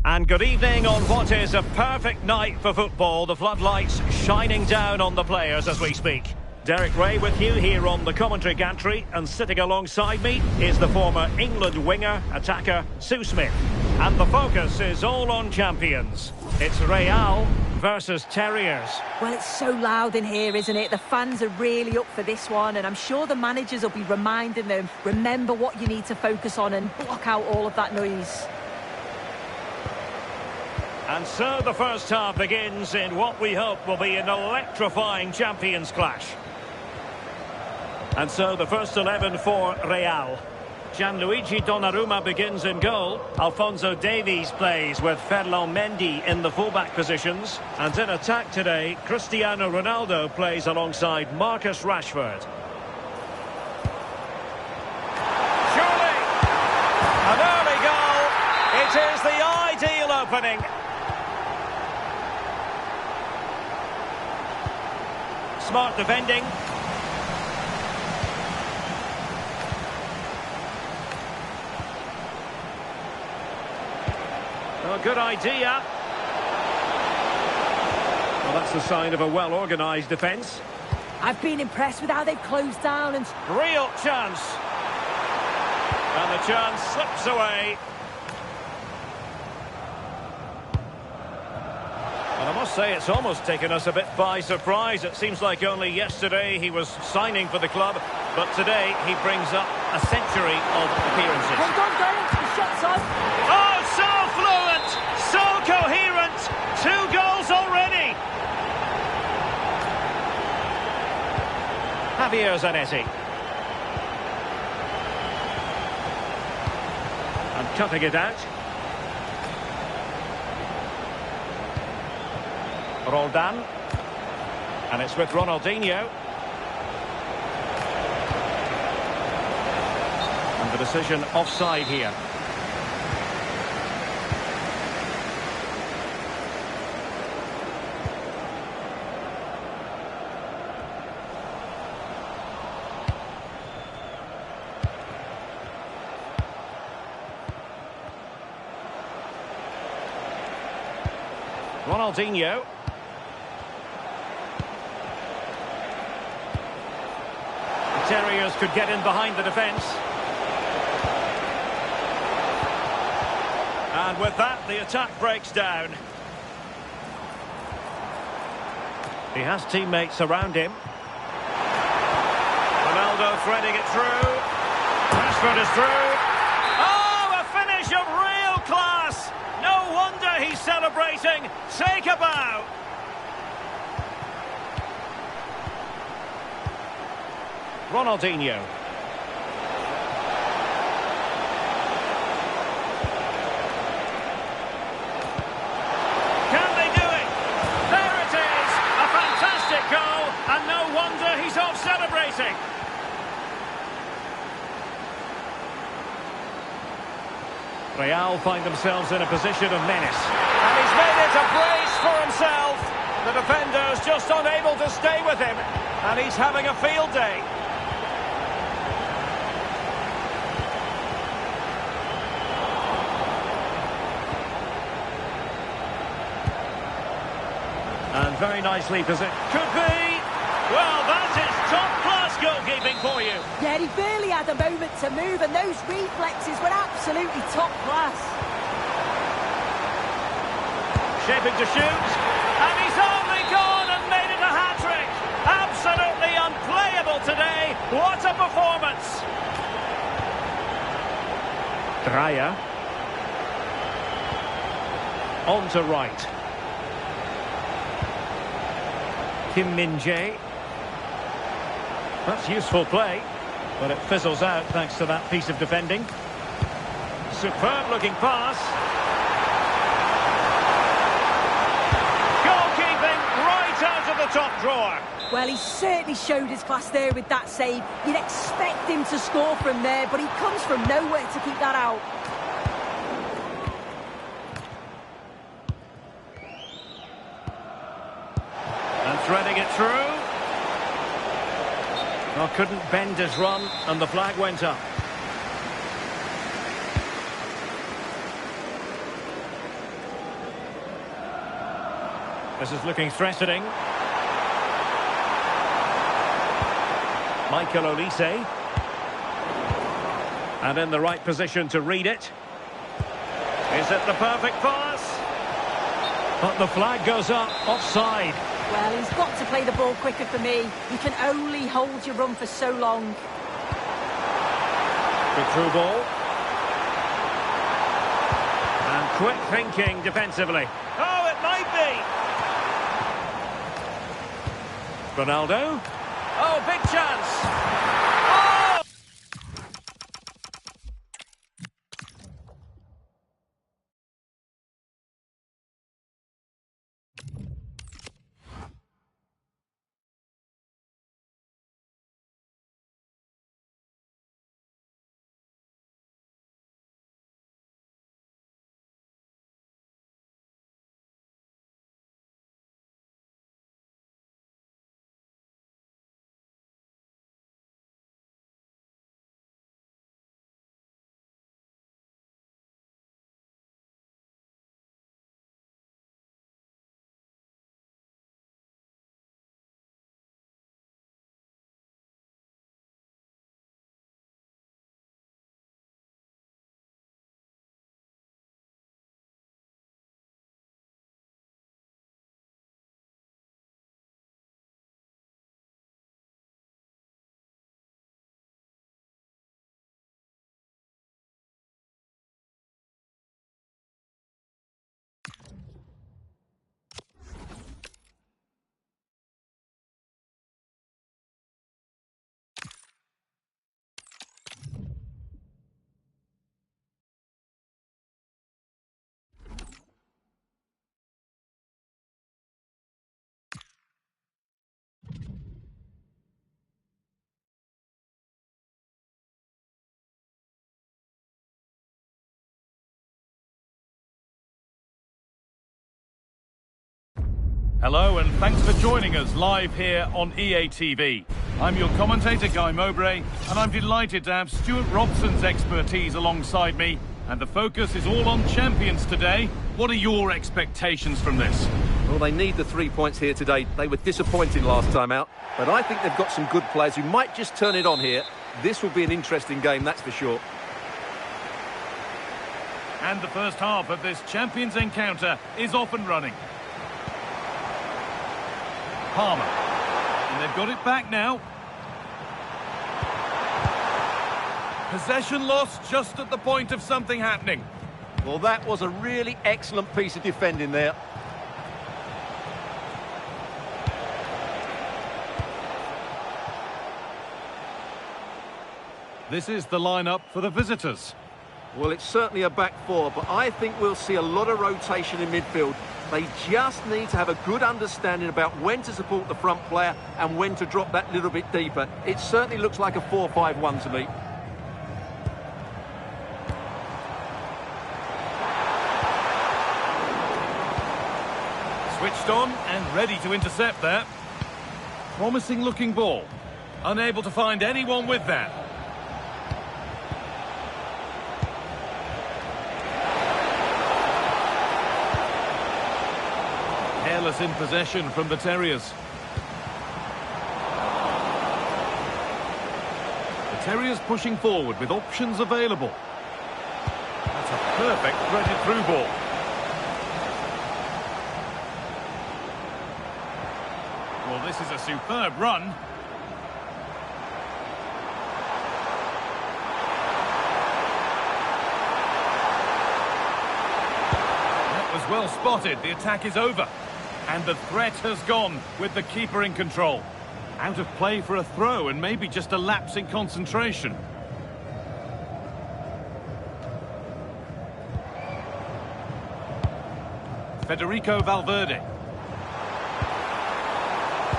And good evening on what is a perfect night for football. The floodlights shining down on the players as we speak. Derek Ray with you here on the commentary gantry, and sitting alongside me is the former England winger, attacker, Sue Smith. And the focus is all on champions. It's Real versus Terriers. Well, it's so loud in here, isn't it? The fans are really up for this one, and I'm sure the managers will be reminding them, remember what you need to focus on and block out all of that noise. And so the first half begins in what we hope will be an electrifying champions clash. And so the first 11 for Real. Gianluigi Donnarumma begins in goal. Alphonso Davies plays with Ferland Mendy in the fullback positions. And in attack today, Cristiano Ronaldo plays alongside Marcus Rashford. Surely! An early goal. It is the ideal opening. Smart defending. Oh, good idea. Well, that's the sign of a well-organised defence. I've been impressed with how they've closed down and... Real chance. And the chance slips away. And I must say, it's almost taken us a bit by surprise. It seems like only yesterday he was signing for the club, but today he brings up a century of appearances. Hold on, Grant. The shot's on. Oh, so fluent, so coherent. 2 goals already. Javier Zanetti. And cutting it out. Roldan, and it's with Ronaldinho, and the decision offside here. Ronaldinho. Terriers could get in behind the defence. And with that, the attack breaks down. He has teammates around him. Ronaldo threading it through. Rashford is through. Oh, a finish of real class! No wonder he's celebrating. Take a bow. Ronaldinho. Can they do it? There it is! A fantastic goal, and no wonder he's off celebrating. Real find themselves in a position of menace. And he's made it a brace for himself. The defender's just unable to stay with him, and he's having a field day. And very nicely positioned. Could be. Well, that is top-class goalkeeping for you. Yeah, he barely had a moment to move, and those reflexes were absolutely top class. Shaping to shoot. And he's only gone and made it a hat-trick. Absolutely unplayable today. What a performance. Raya. On to right. Kim Min-jae. That's useful play, but it fizzles out thanks to that piece of defending. Superb looking pass. Goalkeeping right out of the top drawer. Well, he certainly showed his class there with that save. You'd expect him to score from there, but he comes from nowhere to keep that out. And threading it through. Well, couldn't bend his run, and the flag went up. This is looking threatening. Michael Olise. And in the right position to read it. Is it the perfect pass? But the flag goes up, offside. Well, he's got to play the ball quicker for me. You can only hold your run for so long. Good through ball. And quick thinking defensively. Oh, it might be. Ronaldo. Oh, big chance. Oh! Hello and thanks for joining us live here on EA TV. I'm your commentator, Guy Mowbray, and I'm delighted to have Stuart Robson's expertise alongside me. And the focus is all on champions today. What are your expectations from this? Well, they need the 3 points here today. They were disappointing last time out, but I think they've got some good players who might just turn it on here. This will be an interesting game, that's for sure. And the first half of this champions encounter is off and running. Palmer. And they've got it back now. Possession lost just at the point of something happening. Well, that was a really excellent piece of defending there. This is the lineup for the visitors. Well, it's certainly a back four, but I think we'll see a lot of rotation in midfield. They just need to have a good understanding about when to support the front player and when to drop that little bit deeper. It certainly looks like a 4-5-1 to me. Switched on and ready to intercept there. Promising looking ball. Unable to find anyone with that. Careless in possession from the Terriers. The Terriers pushing forward with options available. That's a perfect threaded through ball. Well, this is a superb run. well spotted. The attack is over. And the threat has gone with the keeper in control. Out of play for a throw and maybe just a lapse in concentration. Federico Valverde.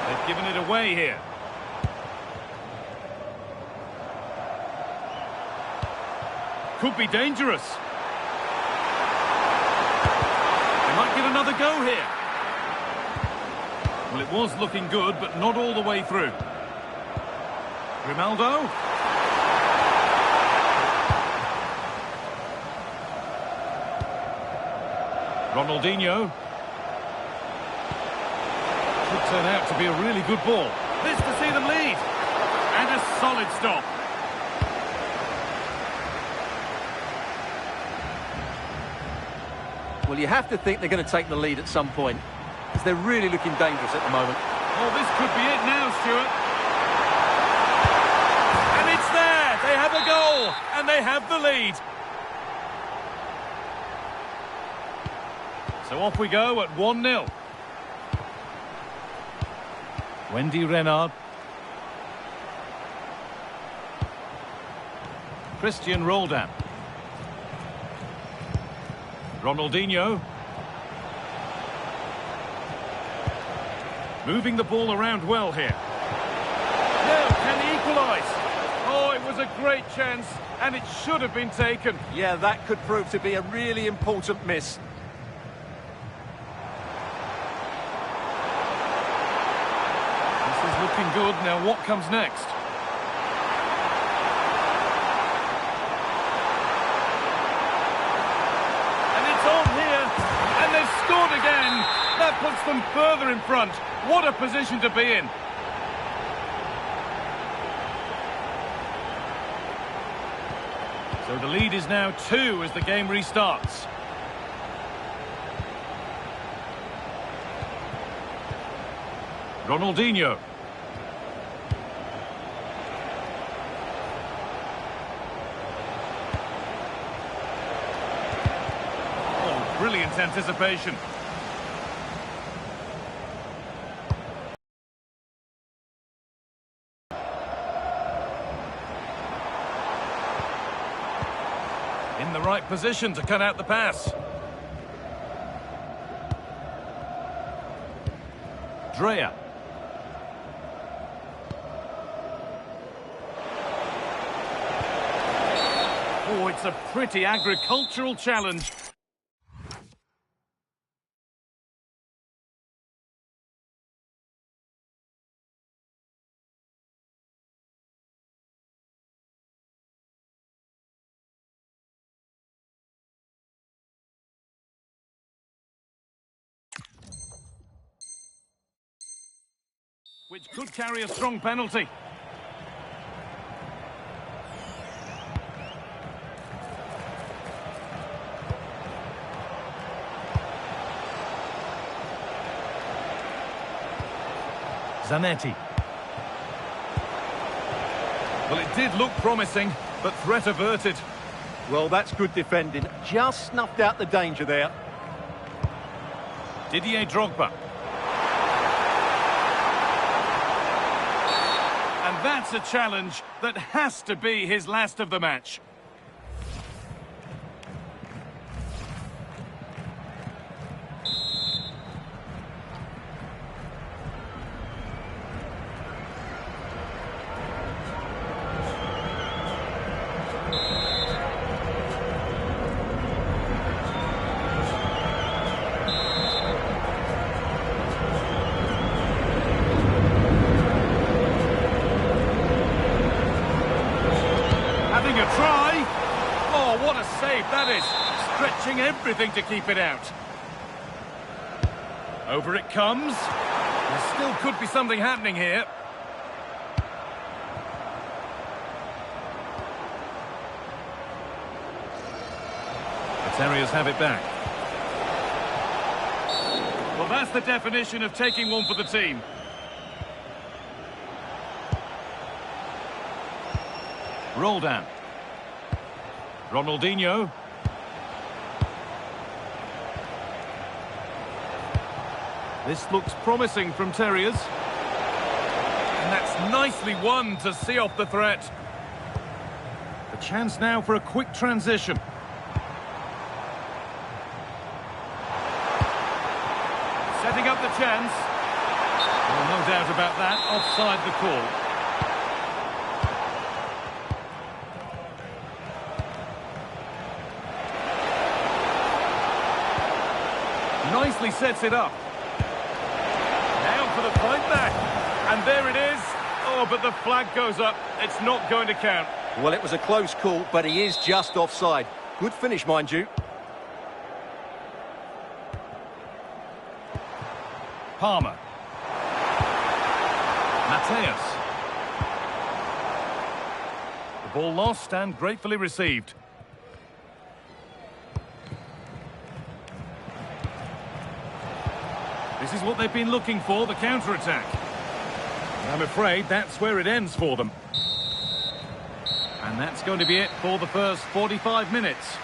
They've given it away here. Could be dangerous. They might give another go here. Well, it was looking good, but not all the way through. Grimaldo. Ronaldinho. Could turn out to be a really good ball. This to see them lead. And a solid stop. Well, you have to think they're going to take the lead at some point, because they're really looking dangerous at the moment. Oh, this could be it now, Stuart. And it's there! They have a goal, and they have the lead. So off we go at 1-0. Wendy Renard. Christian Roldan. Ronaldinho. Moving the ball around well here. Now, can he equalise? Oh, it was a great chance, and it should have been taken. Yeah, that could prove to be a really important miss. This is looking good. Now, what comes next? Scored again. That puts them further in front. What a position to be in. So the lead is now 2 as the game restarts. Ronaldinho. Brilliant anticipation. In the right position to cut out the pass. Drea. Oh, it's a pretty agricultural challenge. Which could carry a strong penalty. Zanetti. Well, it did look promising, but threat averted. Well, that's good defending. Just snuffed out the danger there. Didier Drogba. And that's a challenge that has to be his last of the match. That is stretching everything to keep it out. Over it comes. There still could be something happening here. The Terriers have it back. Well, that's the definition of taking one for the team. Roldan. This looks promising from Terriers. And that's nicely won to see off the threat. A chance now for a quick transition. Setting up the chance. Well, no doubt about that. Offside the call. Nicely sets it up. Now for the fight back. And there it is. Oh, but the flag goes up. It's not going to count. Well, it was a close call, but he is just offside. Good finish, mind you. Palmer. Mateus. The ball lost and gratefully received. This is what they've been looking for, the counter-attack. I'm afraid that's where it ends for them. And that's going to be it for the first 45 minutes.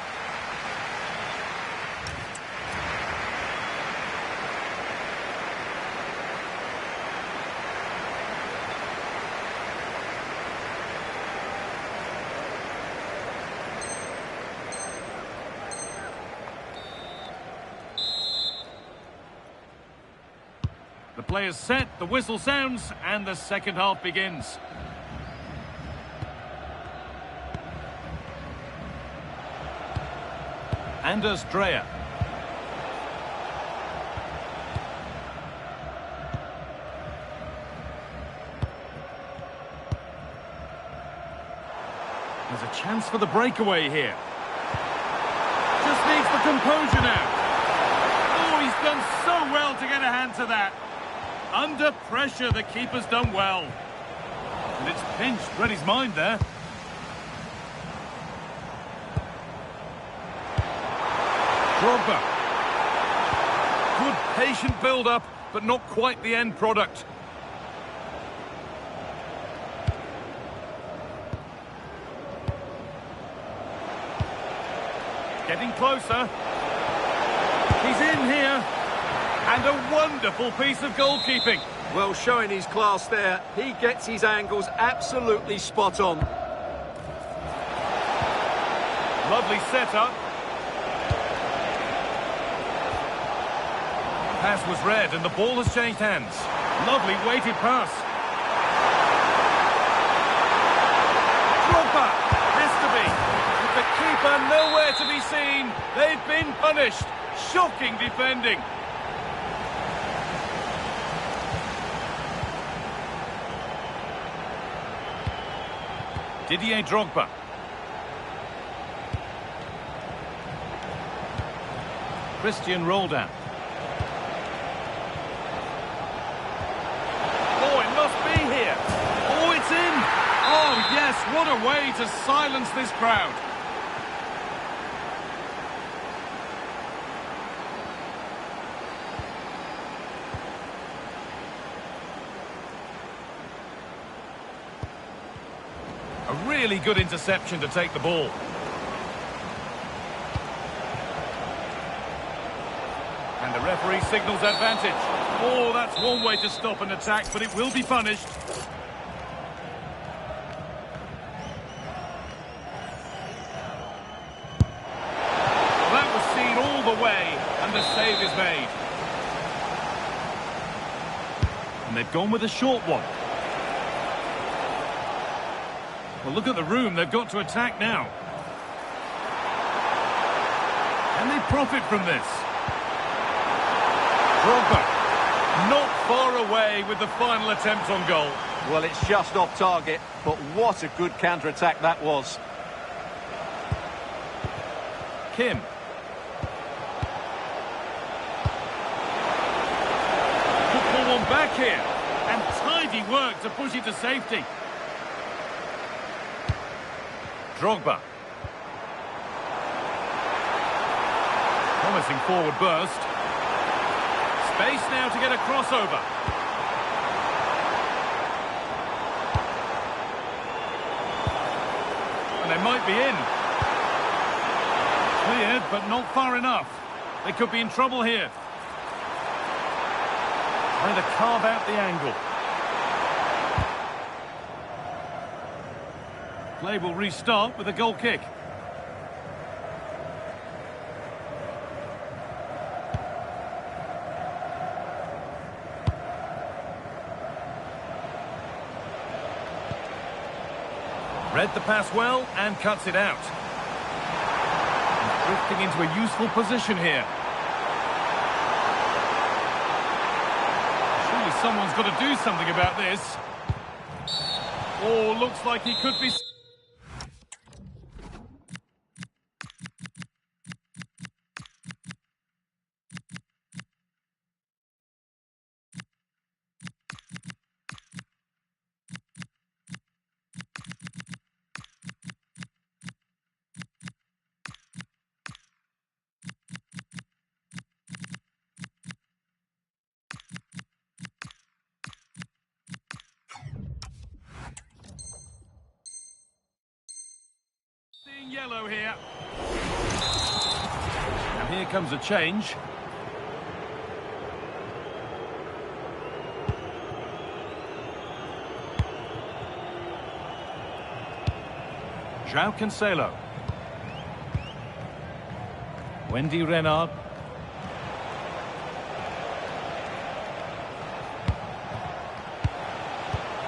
The players set, the whistle sounds, and the second half begins. Anders Dreyer. There's a chance for the breakaway here. Just needs the composure now. Oh, he's done so well to get a hand to that. Under pressure, the keeper's done well. And it's pinched, read his mind there. Drogba. Good patient build-up, but not quite the end product. Getting closer. He's in here. And a wonderful piece of goalkeeping. Well, showing his class there. He gets his angles absolutely spot on. Lovely setup. Pass was read and the ball has changed hands. Lovely weighted pass. Drogba has to be. With the keeper nowhere to be seen. They've been punished. Shocking defending. Didier Drogba. Christian Roldan. Oh, it must be here. Oh, it's in. Oh, yes, what a way to silence this crowd. A really good interception to take the ball. And the referee signals advantage. Oh, that's one way to stop an attack, but it will be punished. Well, that was seen all the way, and the save is made. And they've gone with a short one. Well, look at the room. They've got to attack now. Can they profit from this? Drogba, not far away with the final attempt on goal. Well, it's just off target, but what a good counter-attack that was. Kim. Could pull one back here. And tidy work to push it to safety. Drogba. Promising forward burst. Space now to get a crossover. And they might be in. Cleared, but not far enough. They could be in trouble here. Trying to carve out the angle. Play will restart with a goal kick. Read the pass well and cuts it out. He's drifting into a useful position here. Surely someone's got to do something about this. Oh, looks like he could be... Yellow here. And here comes a change. João Cancelo. Wendy Renard.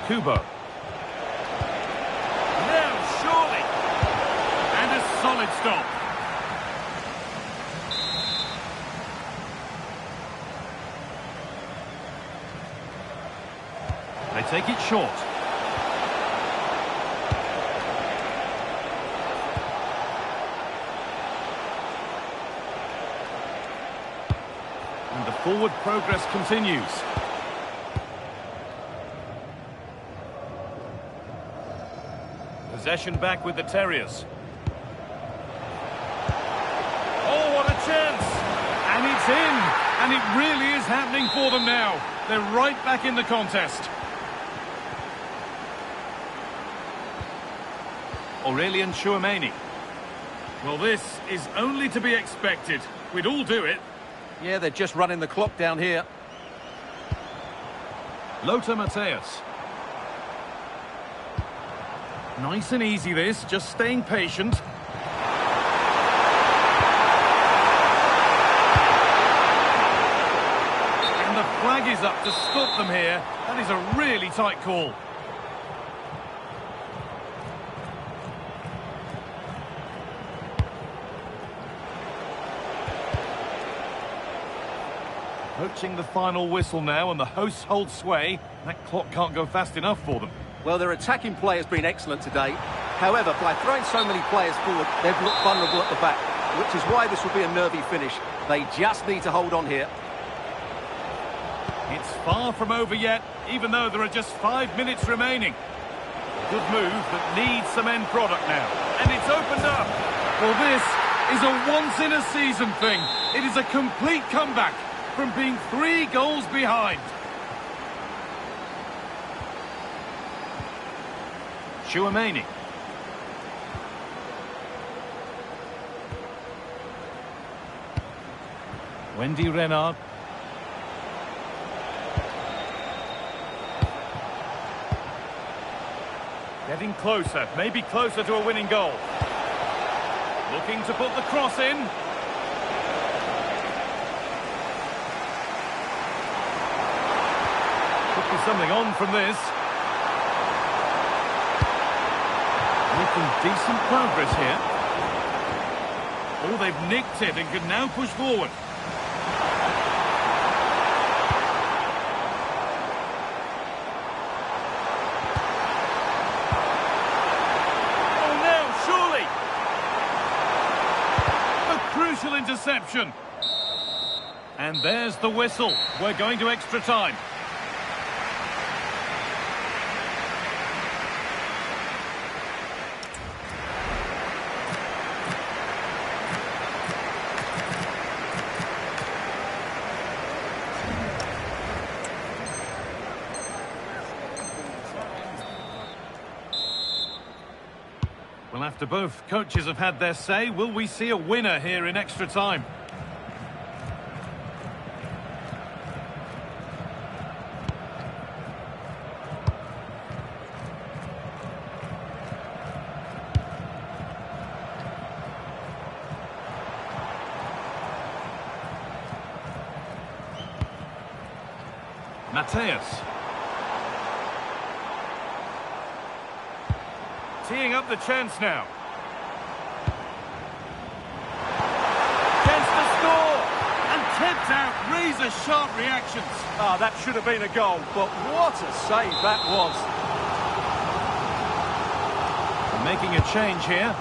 Kubo. Solid stop. They take it short. And the forward progress continues. Possession back with the Terriers. Chance, and it's in, and it really is happening for them now. They're right back in the contest. Aurélien Tchouameni. Well, this is only to be expected. We'd all do it. Yeah, they're just running the clock down here. Lothar Matthäus. Nice and easy this, just staying patient. Flag is up to stop them here. That is a really tight call. Approaching the final whistle now, and the hosts hold sway. That clock can't go fast enough for them. Well, their attacking play has been excellent today. However, by throwing so many players forward, they've looked vulnerable at the back, which is why this will be a nervy finish. They just need to hold on here. It's far from over yet, even though there are just 5 minutes remaining. Good move that needs some end product now. And it's opened up. Well, this is a once-in-a-season thing. It is a complete comeback from being 3 goals behind. Tchouameni. Wendy Renard. Getting closer, maybe closer to a winning goal. Looking to put the cross in. Could be something on from this. Making decent progress here. Oh, they've nicked it and can now push forward. Crucial interception. And there's the whistle. We're going to extra time. Well, after both coaches have had their say, will we see a winner here in extra time? Mateus. Teeing up the chance now. Chance to score! And tipped out. Razor-sharp reactions. Ah, that should have been a goal, but what a save that was. Making a change here.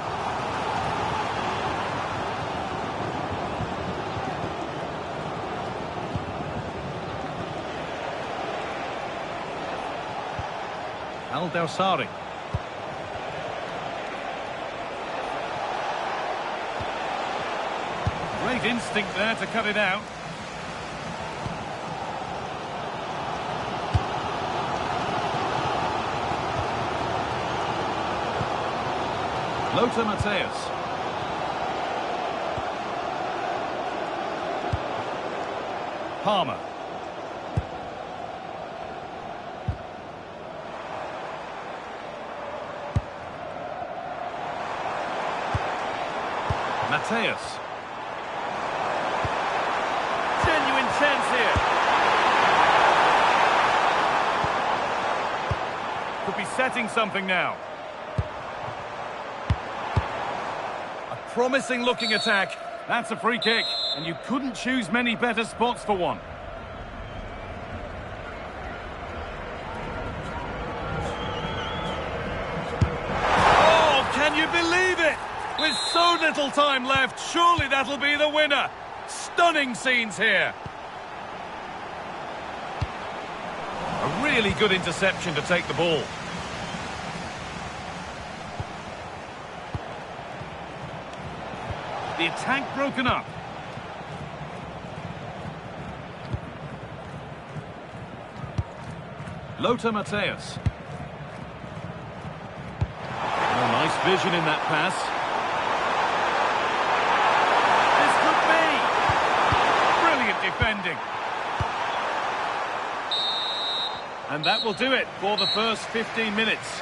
Al-Dawsari. Great instinct there to cut it out. Lothar Matthäus. Palmer. Matthäus. Genuine chance here. Could be setting something now. Promising looking attack. That's a free kick, and you couldn't choose many better spots for one. Oh, can you believe it? With so little time left, surely that'll be the winner. Stunning scenes here. A really good interception to take the ball. The attack broken up. Lothar Matthäus. Oh, nice vision in that pass. This could be. Brilliant defending. And that will do it for the first 15 minutes.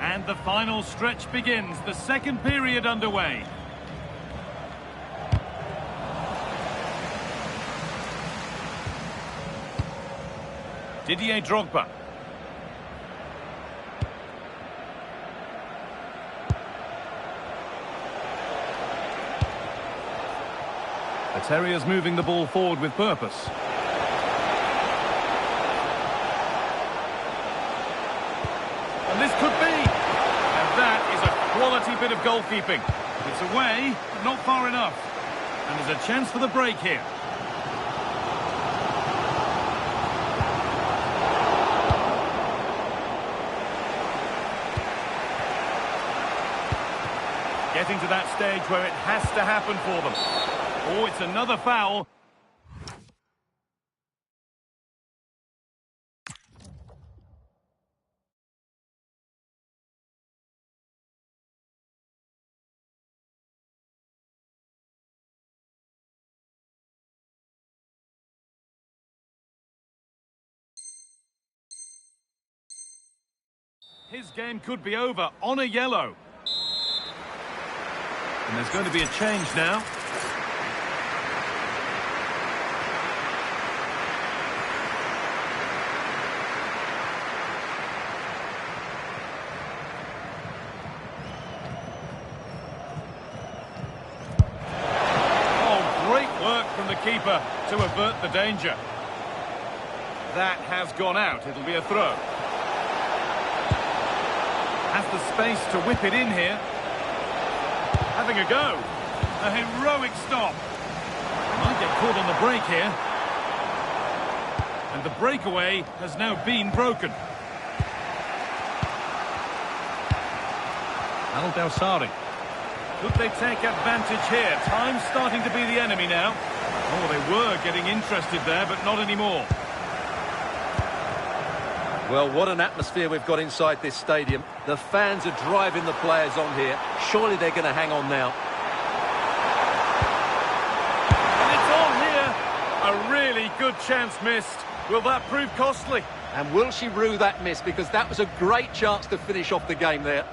And the final stretch begins, the second period underway. Didier Drogba. The Terriers moving the ball forward with purpose. And this could be. That is a quality bit of goalkeeping. It's away, but not far enough. And there's a chance for the break here. Getting to that stage where it has to happen for them. Oh, it's another foul. His game could be over on a yellow. And there's going to be a change now. Oh, great work from the keeper to avert the danger. That has gone out. It'll be a throw. Has the space to whip it in here. Having a go. A heroic stop. Might get caught on the break here. And the breakaway has now been broken. Al-Dawsari. Could they take advantage here? Time's starting to be the enemy now. Oh, they were getting interested there, but not anymore. Well, what an atmosphere we've got inside this stadium. The fans are driving the players on here. Surely they're going to hang on now. And it's all here. A really good chance missed. Will that prove costly? And will she rue that miss? Because that was a great chance to finish off the game there.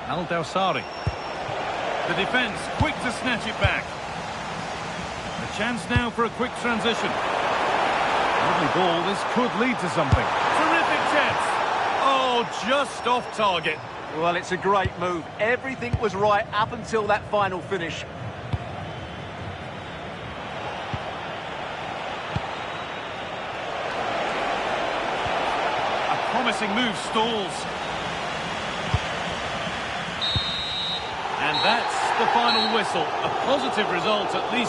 Al Dawsari. The defence quick to snatch it back. A chance now for a quick transition. Lovely ball, this could lead to something. Terrific chance. Oh, just off target. Well, it's a great move. Everything was right up until that final finish. A promising move stalls. And that's the final whistle. A positive result, at least.